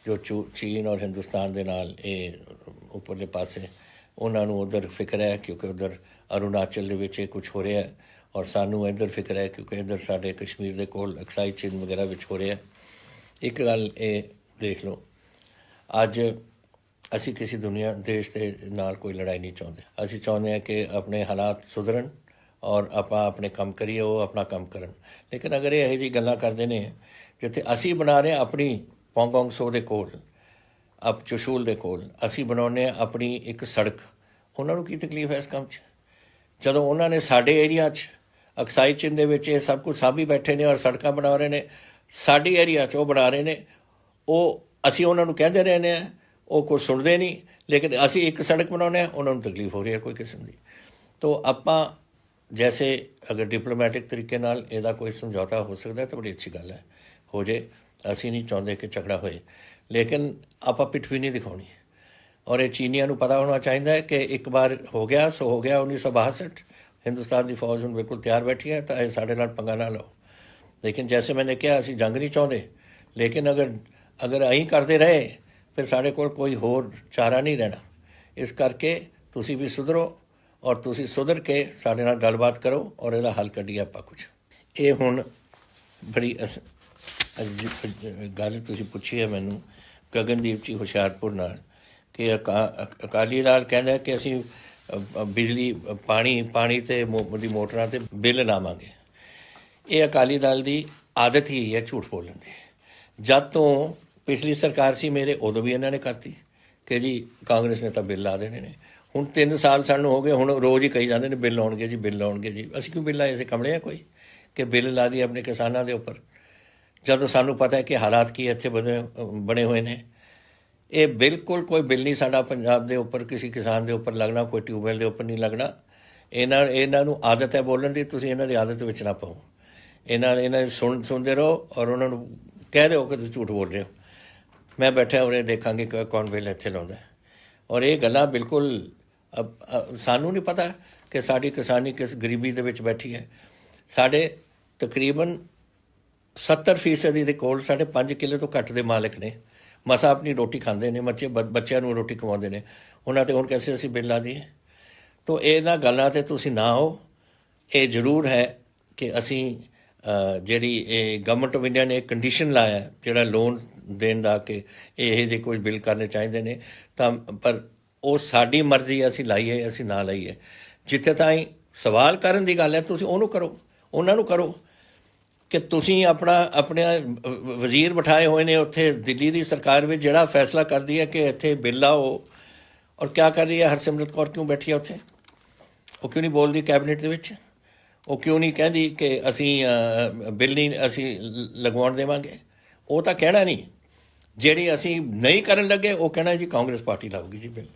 जो चीन और हिंदुस्तान के नाल उपरले पासे उन्होंने उधर फिक्र है, क्योंकि उधर अरुणाचल दे विच कुछ हो रहा है, और सानू इधर फिक्र है क्योंकि इधर साढ़े कश्मीर के कोल अक्साई चिन्ह वगैरह विच हो रहा है। एक गल ये देख लो, अज असी किसी दुनिया देश के नाल कोई लड़ाई नहीं चाहते। असी चाहते हैं कि अपने हालात सुधरन और ਆਪਾਂ अपने काम करिए, वो अपना काम करन। लेकिन अगर ये जी गल्लां करते हैं जिथे असी बना रहे अपनी पोंगोंग सो दे कोल, ਅਪ ਚਸ਼ੂਲ ਦੇ ਕੋਲ ਅਸੀਂ ਬਣਾਉਂਦੇ ਹਾਂ ਆਪਣੀ ਇੱਕ ਸੜਕ। ਉਹਨਾਂ ਨੂੰ ਕੀ ਤਕਲੀਫ ਹੈ ਇਸ ਕੰਮ 'ਚ? ਜਦੋਂ ਉਹਨਾਂ ਨੇ ਸਾਡੇ ਏਰੀਆ 'ਚ ਅਕਸਾਈ ਚਿੰਨ ਦੇ ਵਿੱਚ ਇਹ ਸਭ ਕੁਝ ਸਾਂਭੀ ਬੈਠੇ ਨੇ ਔਰ ਸੜਕਾਂ ਬਣਾ ਰਹੇ ਨੇ, ਸਾਡੀ ਏਰੀਆ 'ਚ ਉਹ ਬਣਾ ਰਹੇ ਨੇ। ਉਹ ਅਸੀਂ ਉਹਨਾਂ ਨੂੰ ਕਹਿੰਦੇ ਰਹਿੰਦੇ ਹਾਂ, ਉਹ ਕੁਝ ਸੁਣਦੇ ਨਹੀਂ। ਲੇਕਿਨ ਅਸੀਂ ਇੱਕ ਸੜਕ ਬਣਾਉਂਦੇ ਹਾਂ, ਉਹਨਾਂ ਨੂੰ ਤਕਲੀਫ ਹੋ ਰਹੀ ਹੈ ਕੋਈ ਕਿਸਮ ਦੀ। ਤੋ ਆਪਾਂ जैसे अगर डिप्लोमैटिक तरीके नाल ਇਹਦਾ ਕੋਈ समझौता हो सकता है तो बड़ी अच्छी गल है, हो जाए। ਅਸੀਂ नहीं चाहते कि झगड़ा होए, लेकिन ਆਪਾਂ पिठ भी नहीं दिखानी। और ये चीनिया ਨੂੰ पता होना चाहिए कि एक बार हो गया सो हो गया। 1962 हिंदुस्तान की फौज ਹੁਣ बिल्कुल तैयार बैठी है, तो ये साढ़े नाल पंगा ना लो। लेकिन जैसे मैंने कहा ਅਸੀਂ जंग नहीं चाहते, लेकिन अगर अं करते रहे फिर साढ़े कोल कोई होर चारा नहीं रहना। इस करके तुसी भी सुधरो और तुसी सुधर के साढ़े नाल गलबात करो और ਇਹਦਾ हल ਕੱਢੀਏ ਆਪਾਂ कुछ। ਇਹ ਹੁਣ ਬੜੀ ਗੱਲ ਤੁਸੀਂ ਪੁੱਛੀ ਹੈ ਮੈਨੂੰ ਗਗਨਦੀਪ ਜੀ ਹੁਸ਼ਿਆਰਪੁਰ ਨਾਲ ਕਿ ਅਕਾਲੀ ਦਲ ਕਹਿੰਦਾ ਕਿ ਅਸੀਂ ਬਿਜਲੀ ਪਾਣੀ ਤੇ ਦੀ ਮੋਟਰਾਂ 'ਤੇ ਬਿੱਲ ਲਾਵਾਂਗੇ। ਇਹ ਅਕਾਲੀ ਦਲ ਦੀ ਆਦਤ ਹੀ ਹੈ ਝੂਠ ਬੋਲਣ ਦੀ। ਜਦ ਤੋਂ ਪਿਛਲੀ ਸਰਕਾਰ ਸੀ ਮੇਰੇ, ਉਦੋਂ ਵੀ ਇਹਨਾਂ ਨੇ ਕਰਤੀ ਕਿ ਜੀ ਕਾਂਗਰਸ ਨੇ ਤਾਂ ਬਿੱਲ ਲਾ ਦੇਣੇ ਨੇ। ਹੁਣ 3 ਸਾਲ ਸਾਨੂੰ ਹੋ ਗਏ, ਹੁਣ ਰੋਜ਼ ਹੀ ਕਹੀ ਜਾਂਦੇ ਨੇ ਬਿੱਲ ਆਉਣਗੇ ਜੀ, ਬਿੱਲ ਆਉਣਗੇ ਜੀ। ਅਸੀਂ ਕਿਉਂ ਬਿੱਲ ਆਏ? ਅਸੀਂ ਕਮਲੇ ਆ ਕੋਈ ਕਿ ਬਿੱਲ ਲਾ ਦੀਏ ਆਪਣੇ ਕਿਸਾਨਾਂ ਦੇ ਉੱਪਰ, ਜਦੋਂ ਸਾਨੂੰ ਪਤਾ ਹੈ ਕਿ ਹਾਲਾਤ ਕੀ ਇੱਥੇ ਬਣੇ ਹੋਏ ਨੇ। ਇਹ ਬਿਲਕੁਲ ਕੋਈ ਬਿੱਲ ਨਹੀਂ ਸਾਡਾ ਪੰਜਾਬ ਦੇ ਉੱਪਰ ਕਿਸੇ ਕਿਸਾਨ ਦੇ ਉੱਪਰ ਲੱਗਣਾ, ਕੋਈ ਟਿਊਬਵੈੱਲ ਦੇ ਉੱਪਰ ਨਹੀਂ ਲੱਗਣਾ। ਇਹਨਾਂ ਨੂੰ ਆਦਤ ਹੈ ਬੋਲਣ ਦੀ, ਤੁਸੀਂ ਇਹਨਾਂ ਦੀ ਆਦਤ ਵਿੱਚ ਨਾ ਪਾਓ। ਇਹਨਾਂ ਸੁਣਦੇ ਰਹੋ ਔਰ ਉਹਨਾਂ ਨੂੰ ਕਹਿ ਦਿਓ ਕਿ ਤੁਸੀਂ ਝੂਠ ਬੋਲ ਰਹੇ ਹੋ। ਮੈਂ ਬੈਠਿਆ ਉਰੇ ਦੇਖਾਂਗੇ ਕੌਣ ਬਿੱਲ ਇੱਥੇ ਲਾਉਂਦਾ। ਔਰ ਇਹ ਗੱਲਾਂ ਬਿਲਕੁਲ ਸਾਨੂੰ ਨਹੀਂ ਪਤਾ ਕਿ ਸਾਡੀ ਕਿਸਾਨੀ ਕਿਸ ਗਰੀਬੀ ਦੇ ਵਿੱਚ ਬੈਠੀ ਹੈ। ਸਾਡੇ ਤਕਰੀਬਨ 70% ਦੇ ਕੋਲ ਸਾਡੇ 5 ਕਿੱਲੇ ਤੋਂ ਘੱਟ ਦੇ ਮਾਲਕ ਨੇ, ਮਸਾਂ ਆਪਣੀ ਰੋਟੀ ਖਾਂਦੇ ਨੇ, ਬੱਚਿਆਂ ਨੂੰ ਰੋਟੀ ਖਵਾਉਂਦੇ ਨੇ। ਉਹਨਾਂ 'ਤੇ ਹੁਣ ਕੈਸੇ ਅਸੀਂ ਬਿੱਲ ਲਾ ਦਈਏ? ਤੋ ਇਹਨਾਂ ਗੱਲਾਂ 'ਤੇ ਤੁਸੀਂ ਨਾ ਆਓ। ਇਹ ਜ਼ਰੂਰ ਹੈ ਕਿ ਅਸੀਂ ਜਿਹੜੀ ਇਹ ਗਵਰਨਮੈਂਟ ਆਫ ਇੰਡੀਆ ਨੇ ਕੰਡੀਸ਼ਨ ਲਾਇਆ ਜਿਹੜਾ ਲੋਨ ਦੇਣ ਦਾ ਕਿ ਇਹ ਜਿਹੇ ਕੁਝ ਬਿੱਲ ਕਰਨੇ ਚਾਹੀਦੇ ਨੇ, ਤਾਂ ਪਰ ਉਹ ਸਾਡੀ ਮਰਜ਼ੀ, ਅਸੀਂ ਲਾਈਏ ਅਸੀਂ ਨਾ ਲਾਈਏ। ਜਿੱਥੇ ਤਾਈਂ ਸਵਾਲ ਕਰਨ ਦੀ ਗੱਲ ਹੈ ਤੁਸੀਂ ਉਹਨੂੰ ਕਰੋ, ਉਹਨਾਂ ਨੂੰ ਕਰੋ ਕਿ ਤੁਸੀਂ ਆਪਣੇ ਵਜ਼ੀਰ ਬਿਠਾਏ ਹੋਏ ਨੇ ਉੱਥੇ ਦਿੱਲੀ ਦੀ ਸਰਕਾਰ ਵਿੱਚ, ਜਿਹੜਾ ਫੈਸਲਾ ਕਰਦੀ ਹੈ ਕਿ ਇੱਥੇ ਬਿੱਲ ਲਾਓ। ਔਰ ਕਿਆ ਕਰ ਰਹੀ ਹੈ ਹਰਸਿਮਰਤ ਕੌਰ? ਕਿਉਂ ਬੈਠੀ ਹੈ ਉੱਥੇ? ਉਹ ਕਿਉਂ ਨਹੀਂ ਬੋਲਦੀ ਕੈਬਨਿਟ ਦੇ ਵਿੱਚ? ਉਹ ਕਿਉਂ ਨਹੀਂ ਕਹਿੰਦੀ ਕਿ ਅਸੀਂ ਬਿੱਲ ਨਹੀਂ ਅਸੀਂ ਲਗਵਾਉਣ ਦੇਵਾਂਗੇ? ਉਹ ਤਾਂ ਕਹਿਣਾ ਨਹੀਂ, ਜਿਹੜੀ ਅਸੀਂ ਨਹੀਂ ਕਰਨ ਲੱਗੇ ਉਹ ਕਹਿਣਾ ਜੀ ਕਾਂਗਰਸ ਪਾਰਟੀ ਲਾਊਗੀ ਜੀ ਬਿੱਲ।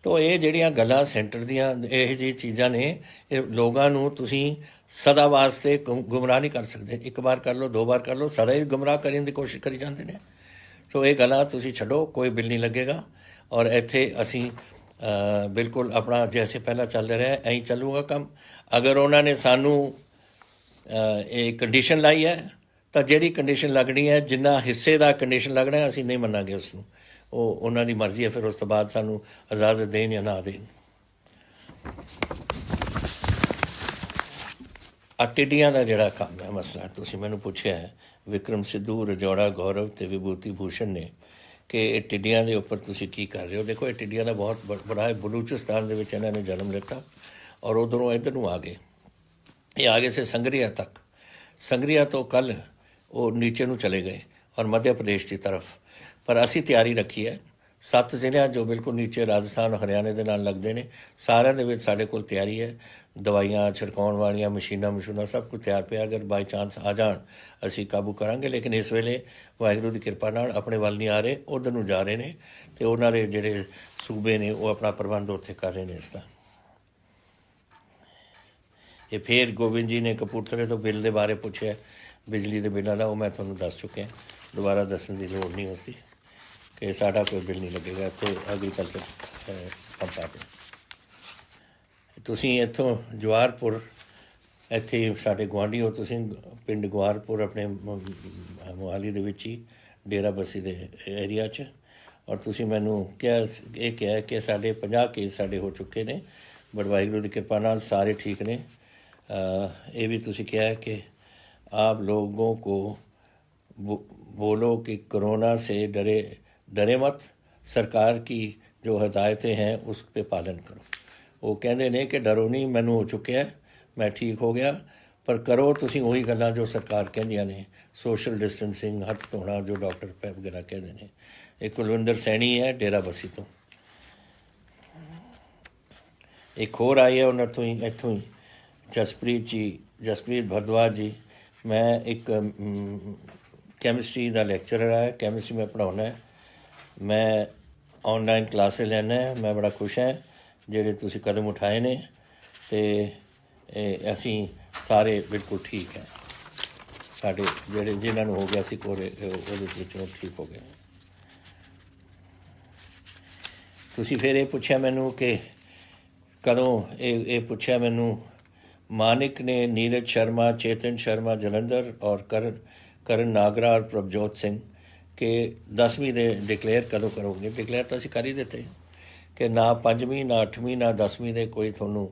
ਤੋ ਇਹ ਜਿਹੜੀਆਂ ਗੱਲਾਂ ਸੈਂਟਰ ਦੀਆਂ ਇਹ ਜਿਹੀ ਚੀਜ਼ਾਂ ਨੇ, ਇਹ ਲੋਕਾਂ ਨੂੰ ਤੁਸੀਂ ਸਦਾ ਵਾਸਤੇ ਗੁੰਮਰਾਹ ਨਹੀਂ ਕਰ ਸਕਦੇ। ਇੱਕ ਵਾਰ ਕਰ ਲਓ, 2 ਵਾਰ ਕਰ ਲਓ, ਸਦਾ ਹੀ ਗੁੰਮਰਾਹ ਕਰਨ ਦੀ ਕੋਸ਼ਿਸ਼ ਕਰੀ ਜਾਂਦੇ ਨੇ। ਸੋ ਇਹ ਗੱਲਾਂ ਤੁਸੀਂ ਛੱਡੋ, ਕੋਈ ਬਿੱਲ ਨਹੀਂ ਲੱਗੇਗਾ। ਔਰ ਇੱਥੇ ਅਸੀਂ ਬਿਲਕੁਲ ਆਪਣਾ ਜੈਸੇ ਪਹਿਲਾਂ ਚੱਲਦਾ ਰਿਹਾ ਐਂ ਹੀ ਚੱਲੂਗਾ ਕੰਮ। ਅਗਰ ਉਹਨਾਂ ਨੇ ਸਾਨੂੰ ਇਹ ਕੰਡੀਸ਼ਨ ਲਾਈ ਹੈ ਤਾਂ ਜਿਹੜੀ ਕੰਡੀਸ਼ਨ ਲੱਗਣੀ ਹੈ, ਜਿੰਨਾ ਹਿੱਸੇ ਦਾ ਕੰਡੀਸ਼ਨ ਲੱਗਣਾ, ਅਸੀਂ ਨਹੀਂ ਮੰਨਾਂਗੇ ਉਸ ਨੂੰ। ਉਹ ਉਹਨਾਂ ਦੀ ਮਰਜ਼ੀ ਹੈ, ਫਿਰ ਉਸ ਤੋਂ ਬਾਅਦ ਸਾਨੂੰ ਇਜਾਜ਼ਤ ਦੇਣ ਜਾਂ ਨਾ ਦੇਣ। ਟਿੱਡੀਆਂ ਦਾ ਜਿਹੜਾ ਕੰਮ ਹੈ ਮਸਲਾ, ਤੁਸੀਂ ਮੈਨੂੰ ਪੁੱਛਿਆ ਹੈ ਵਿਕਰਮ ਸਿੱਧੂ, ਰਜੌੜਾ ਗੌਰਵ ਅਤੇ ਵਿਭੂਤੀ ਭੂਸ਼ਣ ਨੇ ਕਿ ਇਹ ਟਿੱਡੀਆਂ ਦੇ ਉੱਪਰ ਤੁਸੀਂ ਕੀ ਕਰ ਰਹੇ ਹੋ। ਦੇਖੋ, ਇਹ ਟਿੱਡੀਆਂ ਦਾ ਬਹੁਤ ਬੜਾ ਹੈ। ਬਲੂਚਿਸਤਾਨ ਦੇ ਵਿੱਚ ਇਹਨਾਂ ਨੇ ਜਨਮ ਲਿੱਤਾ ਔਰ ਉੱਧਰੋਂ ਇੱਧਰ ਨੂੰ ਆ ਗਏ। ਇਹ ਆ ਗਏ ਸੀ ਸੰਗਰੀਆ ਤੱਕ। ਸੰਗਰੀਆ ਤੋਂ ਕੱਲ੍ਹ ਉਹ ਨੀਚੇ ਨੂੰ ਚਲੇ ਗਏ ਔਰ ਮੱਧ ਪ੍ਰਦੇਸ਼ ਦੀ ਤਰਫ। ਪਰ ਅਸੀਂ ਤਿਆਰੀ ਰੱਖੀ ਹੈ 7 ਜ਼ਿਲ੍ਹਿਆਂ ਜੋ ਬਿਲਕੁਲ ਨੀਚੇ ਰਾਜਸਥਾਨ ਹਰਿਆਣੇ ਦੇ ਨਾਲ ਲੱਗਦੇ ਨੇ, ਸਾਰਿਆਂ ਦੇ ਵਿੱਚ ਸਾਡੇ ਕੋਲ ਤਿਆਰੀ ਹੈ। ਦਵਾਈਆਂ ਛਿੜਕਾਉਣ ਵਾਲੀਆਂ ਮਸ਼ੀਨਾਂ ਸਭ ਕੁਝ ਤਿਆਰ ਪਿਆ। ਅਗਰ ਬਾਈ ਚਾਂਸ ਆ ਜਾਣ ਅਸੀਂ ਕਾਬੂ ਕਰਾਂਗੇ। ਲੇਕਿਨ ਇਸ ਵੇਲੇ ਵਾਹਿਗੁਰੂ ਦੀ ਕਿਰਪਾ ਨਾਲ ਆਪਣੇ ਵੱਲ ਨਹੀਂ ਆ ਰਹੇ, ਉੱਧਰ ਨੂੰ ਜਾ ਰਹੇ ਨੇ ਅਤੇ ਉਹਨਾਂ ਦੇ ਜਿਹੜੇ ਸੂਬੇ ਨੇ ਉਹ ਆਪਣਾ ਪ੍ਰਬੰਧ ਉੱਥੇ ਕਰ ਰਹੇ ਨੇ ਇਸ ਦਾ। ਇਹ ਫਿਰ ਗੋਬਿੰਦ ਜੀ ਨੇ ਕਪੂਰਥਲੇ ਤੋਂ ਬਿੱਲ ਦੇ ਬਾਰੇ ਪੁੱਛਿਆ, ਬਿਜਲੀ ਦੇ ਬਿੱਲਾਂ ਦਾ। ਉਹ ਮੈਂ ਤੁਹਾਨੂੰ ਦੱਸ ਚੁੱਕਿਆ, ਦੁਬਾਰਾ ਦੱਸਣ ਦੀ ਲੋੜ ਨਹੀਂ ਉਸਦੀ ਕਿ ਸਾਡਾ ਕੋਈ ਬਿੱਲ ਨਹੀਂ ਲੱਗੇਗਾ ਇੱਥੇ ਐਗਰੀਕਲਚਰ ਪੰਪਾਂ 'ਤੇ। ਤੁਸੀਂ ਇੱਥੋਂ ਜਵਾਹਰਪੁਰ, ਇੱਥੇ ਸਾਡੇ ਗੁਆਂਢੀ ਹੋ ਤੁਸੀਂ, ਪਿੰਡ ਗਵਾਰਪੁਰ ਆਪਣੇ ਮੋਹਾਲੀ ਦੇ ਵਿੱਚ ਹੀ ਡੇਰਾ ਬੱਸੀ ਦੇ ਏਰੀਆ 'ਚ। ਔਰ ਤੁਸੀਂ ਮੈਨੂੰ ਕਿਹਾ ਕਿ ਸਾਡੇ 50 ਕੇਸ ਸਾਡੇ ਹੋ ਚੁੱਕੇ ਨੇ, ਬਟ ਵਾਹਿਗੁਰੂ ਦੀ ਕਿਰਪਾ ਨਾਲ ਸਾਰੇ ਠੀਕ ਨੇ। ये भी तुसी क्या है कि आप लोगों को बोलो कि कोरोना से डरे मत, सरकार की जो हदायतें हैं उस पर पालन करो। वो कहते ने कि डरो नहीं, मैनू हो चुके है, मैं ठीक हो गया, पर करो तुसी वही गल्लां जो सरकार कहंदियां ने, सोशल डिस्टेंसिंग, हथ धोना जो डॉक्टर वगैरह कहते हैं, एक कुलविंदर सैनी है डेरा बसी तो, एक होर आई है उन्होंने तो ही इतों ही जसप्रीत भारद्वाज जी। मैं एक कैमिस्ट्री का लैक्चरर है, कैमिस्ट्री में पढ़ाना है, मैं ऑनलाइन क्लासे लैना है। मैं बड़ा खुश है जेडे तुसी कदम उठाए ने, ते असी सारे बिल्कुल ठीक है। साढ़े जेडे जिन्होंने हो गया सी कोरे ठीक हो गए। तुसी फिर ये पूछा मैनू कि कदों ये पूछा मैनू मानिक ने, नीरज शर्मा, चेतन शर्मा जलंधर और करण नागरा और प्रभजोत सिंह के 10वीं दे डिकलेयर कदों करोगे। डिकलेयर तो असी कर ही देते कि ना 5वीं ना 8वीं ना 10वीं दे कोई थोनू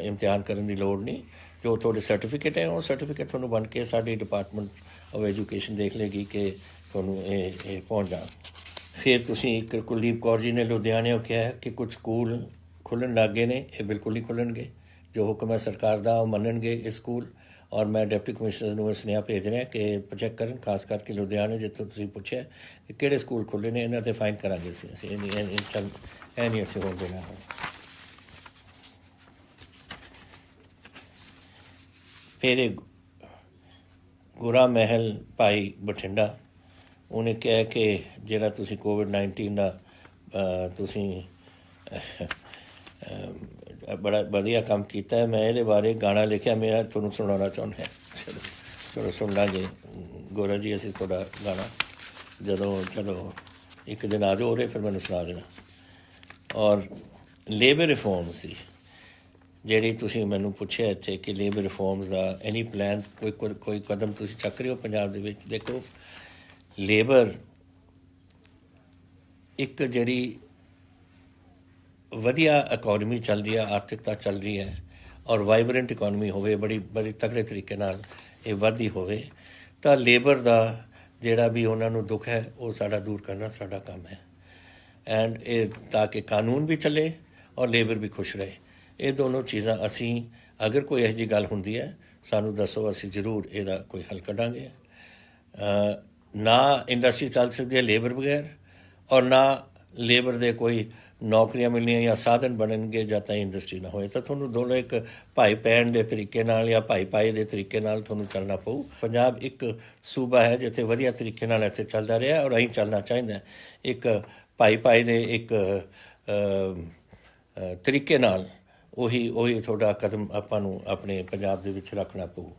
इम्तिहान करने की लोड़ नहीं। जो थोड़े सर्टिफिकेट है वो सर्टिफिकेट थोनू बन के साड़ी डिपार्टमेंट ऑफ एजुकेशन देख लेगी कि थोनू ये पहुँच जा। फिर तुसी कुलदीप कौर जी ने लुधियाने कहा है कि कुछ स्कूल खुलन लग गए ने, ये बिल्कुल नहीं खुलणगे। जो हुक्म है सरकार का मनणगे इस स्कूल। और मैं डिप्टी कमिश्नर को सुनेहा भेज रहा कि चैक करन, खास करके लुधियाने जितों तुसीं पुछया कि किहड़े स्कूल खुले ने, इन्हां ते फाइन करांगे असीं नहीं असीं होण देना। फिर गुरा महल भाई बठिंडा, उन्हें कहा कि जिहड़ा तुसीं कोविड-19 का तुसीं बड़ा वधिया काम किया है। मैं ये बारे गाना लिखा, मेरा थोड़ा सुनाना चाहना है। चलो सुन लाँगे गोरा जी, असीं थोड़ा गाना जदों एक दिन आ जाओ फिर मैंने सुना देना। और लेबर रिफॉर्म सी ਜਿਹੜੀ ਤੁਸੀਂ ਮੈਨੂੰ ਪੁੱਛਿਆ ਇੱਥੇ कि लेबर रिफॉर्म्स ਦਾ एनी प्लान कोई कदम ਤੁਸੀਂ ਚੱਕ ਰਹੇ ਹੋ ਪੰਜਾਬ ਦੇ ਵਿੱਚ। ਦੇਖੋ ਲੇਬਰ ਇੱਕ ਜਿਹੜੀ ਵਧੀਆ ਇਕੋਨਮੀ ਚੱਲ ਰਹੀ ਹੈ, ਆਰਥਿਕਤਾ ਚੱਲ ਰਹੀ ਹੈ ਔਰ ਵਾਈਬਰੈਂਟ ਇਕੋਨਮੀ ਹੋਵੇ, ਬੜੀ ਤਗੜੇ ਤਰੀਕੇ ਨਾਲ ਇਹ ਵਧਦੀ ਹੋਵੇ, ਤਾਂ ਲੇਬਰ ਦਾ ਜਿਹੜਾ ਵੀ ਉਹਨਾਂ ਨੂੰ ਦੁੱਖ ਹੈ ਉਹ ਸਾਡਾ ਦੂਰ ਕਰਨਾ ਸਾਡਾ ਕੰਮ ਹੈ। ਐਂਡ ਇਹ ਤਾਂ ਕਿ ਕਾਨੂੰਨ ਵੀ ਚੱਲੇ ਔਰ ਲੇਬਰ ਵੀ ਖੁਸ਼ ਰਹੇ। ਇਹ ਦੋਨੋਂ ਚੀਜ਼ਾਂ ਅਸੀਂ ਅਗਰ ਕੋਈ ਇਹੋ ਜਿਹੀ ਗੱਲ ਹੁੰਦੀ ਹੈ ਸਾਨੂੰ ਦੱਸੋ, ਅਸੀਂ ਜ਼ਰੂਰ ਇਹਦਾ ਕੋਈ ਹੱਲ ਕੱਢਾਂਗੇ। ਨਾ ਇੰਡਸਟਰੀ ਚੱਲ ਸਕਦੀ ਹੈ ਲੇਬਰ ਬਗੈਰ, ਔਰ ਨਾ ਲੇਬਰ ਦੇ ਕੋਈ ਨੌਕਰੀਆਂ ਮਿਲਣੀਆਂ ਜਾਂ ਸਾਧਨ ਬਣਨਗੇ ਜਦ ਤਾਈਂ ਇੰਡਸਟਰੀ ਨਾ ਹੋਏ। ਤਾਂ ਤੁਹਾਨੂੰ ਦੋਨੋਂ ਇੱਕ ਭਾਈ ਪੈਣ ਦੇ ਤਰੀਕੇ ਨਾਲ ਜਾਂ ਭਾਈ ਪਾਈ ਦੇ ਤਰੀਕੇ ਨਾਲ ਤੁਹਾਨੂੰ ਚੱਲਣਾ ਪਊ। ਪੰਜਾਬ ਇੱਕ ਸੂਬਾ ਹੈ ਜਿੱਥੇ ਵਧੀਆ ਤਰੀਕੇ ਨਾਲ ਇੱਥੇ ਚੱਲਦਾ ਰਿਹਾ ਔਰ ਅਸੀਂ ਚੱਲਣਾ ਚਾਹੀਦਾ ਇੱਕ ਭਾਈ ਪਾਈ ਦੇ ਇੱਕ ਤਰੀਕੇ ਨਾਲ। ਉਹੀ ਤੁਹਾਡਾ ਕਦਮ ਆਪਾਂ ਨੂੰ ਆਪਣੇ ਪੰਜਾਬ ਦੇ ਵਿੱਚ ਰੱਖਣਾ ਪਊ।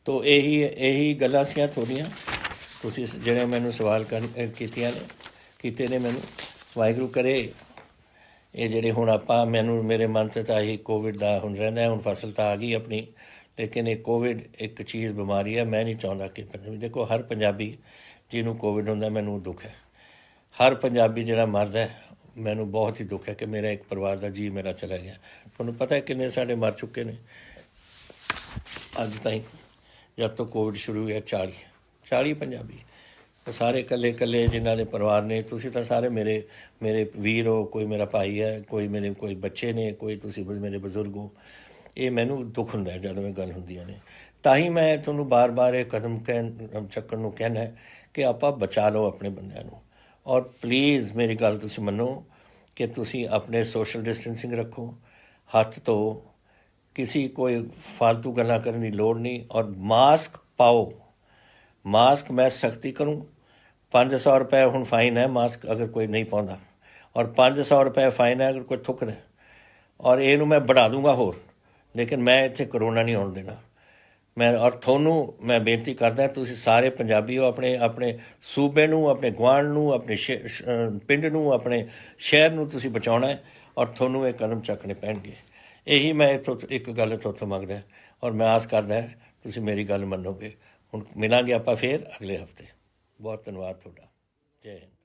ਤੋ ਇਹੀ ਗੱਲਾਂ ਸੀਆਂ ਥੋੜ੍ਹੀਆਂ ਤੁਸੀਂ ਜਿਹੜੇ ਮੈਨੂੰ ਸਵਾਲ ਕੀਤੇ ਨੇ ਮੈਨੂੰ। ਵਾਹਿਗੁਰੂ ਕਰੇ ਇਹ ਜਿਹੜੇ ਹੁਣ ਆਪਾਂ ਮੇਰੇ ਮਨ 'ਤੇ ਤਾਂ ਇਹੀ ਕੋਵਿਡ ਦਾ ਹੁਣ ਰਹਿੰਦਾ। ਹੁਣ ਫਸਲ ਤਾਂ ਆ ਗਈ ਆਪਣੀ, ਲੇਕਿਨ ਇਹ ਕੋਵਿਡ ਇੱਕ ਚੀਜ਼ ਬਿਮਾਰੀ ਹੈ। ਮੈਂ ਨਹੀਂ ਚਾਹੁੰਦਾ ਕਿ ਦੇਖੋ ਹਰ ਪੰਜਾਬੀ ਜਿਹਨੂੰ ਕੋਵਿਡ ਹੁੰਦਾ ਮੈਨੂੰ ਦੁੱਖ ਹੈ। ਹਰ ਪੰਜਾਬੀ ਜਿਹੜਾ ਮਰਦਾ ਮੈਨੂੰ ਬਹੁਤ ਹੀ ਦੁੱਖ ਹੈ ਕਿ ਮੇਰਾ ਇੱਕ ਪਰਿਵਾਰ ਦਾ ਜੀ ਮੇਰਾ ਚਲਾ ਗਿਆ। ਤੁਹਾਨੂੰ ਪਤਾ ਹੈ ਕਿੰਨੇ ਸਾਡੇ ਮਰ ਚੁੱਕੇ ਨੇ ਅੱਜ ਤਾਈਂ, ਜਦ ਤੋਂ ਕੋਵਿਡ ਸ਼ੁਰੂ ਹੋਇਆ 40 ਪੰਜਾਬੀ। ਉਹ ਸਾਰੇ ਇਕੱਲੇ ਜਿਨ੍ਹਾਂ ਦੇ ਪਰਿਵਾਰ ਨੇ। ਤੁਸੀਂ ਤਾਂ ਸਾਰੇ ਮੇਰੇ ਵੀਰ ਹੋ, ਕੋਈ ਮੇਰਾ ਭਾਈ ਹੈ, ਕੋਈ ਬੱਚੇ ਨੇ, ਕੋਈ ਤੁਸੀਂ ਮੇਰੇ ਬਜ਼ੁਰਗ ਹੋ। ਇਹ ਮੈਨੂੰ ਦੁੱਖ ਹੁੰਦਾ ਜਦੋਂ ਇਹ ਗੱਲ ਹੁੰਦੀਆਂ ਨੇ। ਤਾਂ ਹੀ ਮੈਂ ਤੁਹਾਨੂੰ ਬਾਰ ਇਹ ਕਦਮ ਚੱਕਣ ਨੂੰ ਕਹਿਣਾ ਕਿ ਆਪਾਂ ਬਚਾ ਲਓ ਆਪਣੇ ਬੰਦਿਆਂ ਨੂੰ। ਔਰ ਪਲੀਜ਼ ਮੇਰੀ ਗੱਲ ਤੁਸੀਂ ਮੰਨੋ ਕਿ ਤੁਸੀਂ ਆਪਣੇ ਸੋਸ਼ਲ ਡਿਸਟੈਂਸਿੰਗ ਰੱਖੋ, ਹੱਥ ਧੋ, ਕੋਈ ਫਾਲਤੂ ਗੱਲਾਂ ਕਰਨ ਦੀ ਲੋੜ ਨਹੀਂ। ਔਰ ਮਾਸਕ ਪਾਓ। ਮਾਸਕ ਮੈਂ ਸਖਤੀ ਕਰੂੰ। 500 ਰੁਪਏ ਹੁਣ ਫਾਈਨ ਹੈ ਮਾਸਕ ਅਗਰ ਕੋਈ ਨਹੀਂ ਪਾਉਂਦਾ, ਔਰ 500 ਰੁਪਏ ਫਾਈਨ ਹੈ ਅਗਰ ਕੋਈ ਥੁੱਕਦਾ। ਔਰ ਇਹਨੂੰ ਮੈਂ ਵਧਾ ਦੂੰਗਾ ਹੋਰ, ਲੇਕਿਨ ਮੈਂ ਇੱਥੇ ਕਰੋਨਾ ਨਹੀਂ ਆਉਣ ਦੇਣਾ। ਔਰ ਤੁਹਾਨੂੰ ਮੈਂ ਬੇਨਤੀ ਕਰਦਾ, ਤੁਸੀਂ ਸਾਰੇ ਪੰਜਾਬੀ ਹੋ, ਆਪਣੇ ਸੂਬੇ ਨੂੰ, ਆਪਣੇ ਗੁਆਂਢ ਨੂੰ, ਆਪਣੇ ਪਿੰਡ ਨੂੰ, ਆਪਣੇ ਸ਼ਹਿਰ ਨੂੰ ਤੁਸੀਂ ਬਚਾਉਣਾ ਹੈ ਔਰ ਤੁਹਾਨੂੰ ਇਹ ਕਦਮ ਚੱਕਣੇ ਪੈਣਗੇ। ਇਹੀ ਮੈਂ ਇੱਥੋਂ ਇੱਕ ਗੱਲ ਤੁਹਾਤੋਂ ਮੰਗਦਾ ਔਰ ਮੈਂ ਆਸ ਕਰਦਾ ਤੁਸੀਂ ਮੇਰੀ ਗੱਲ ਮੰਨੋਗੇ। ਹੁਣ ਮਿਲਾਂਗੇ ਆਪਾਂ ਫਿਰ ਅਗਲੇ ਹਫ਼ਤੇ। ਬਹੁਤ ਧੰਨਵਾਦ ਤੁਹਾਡਾ। ਜੈ ਹਿੰਦ।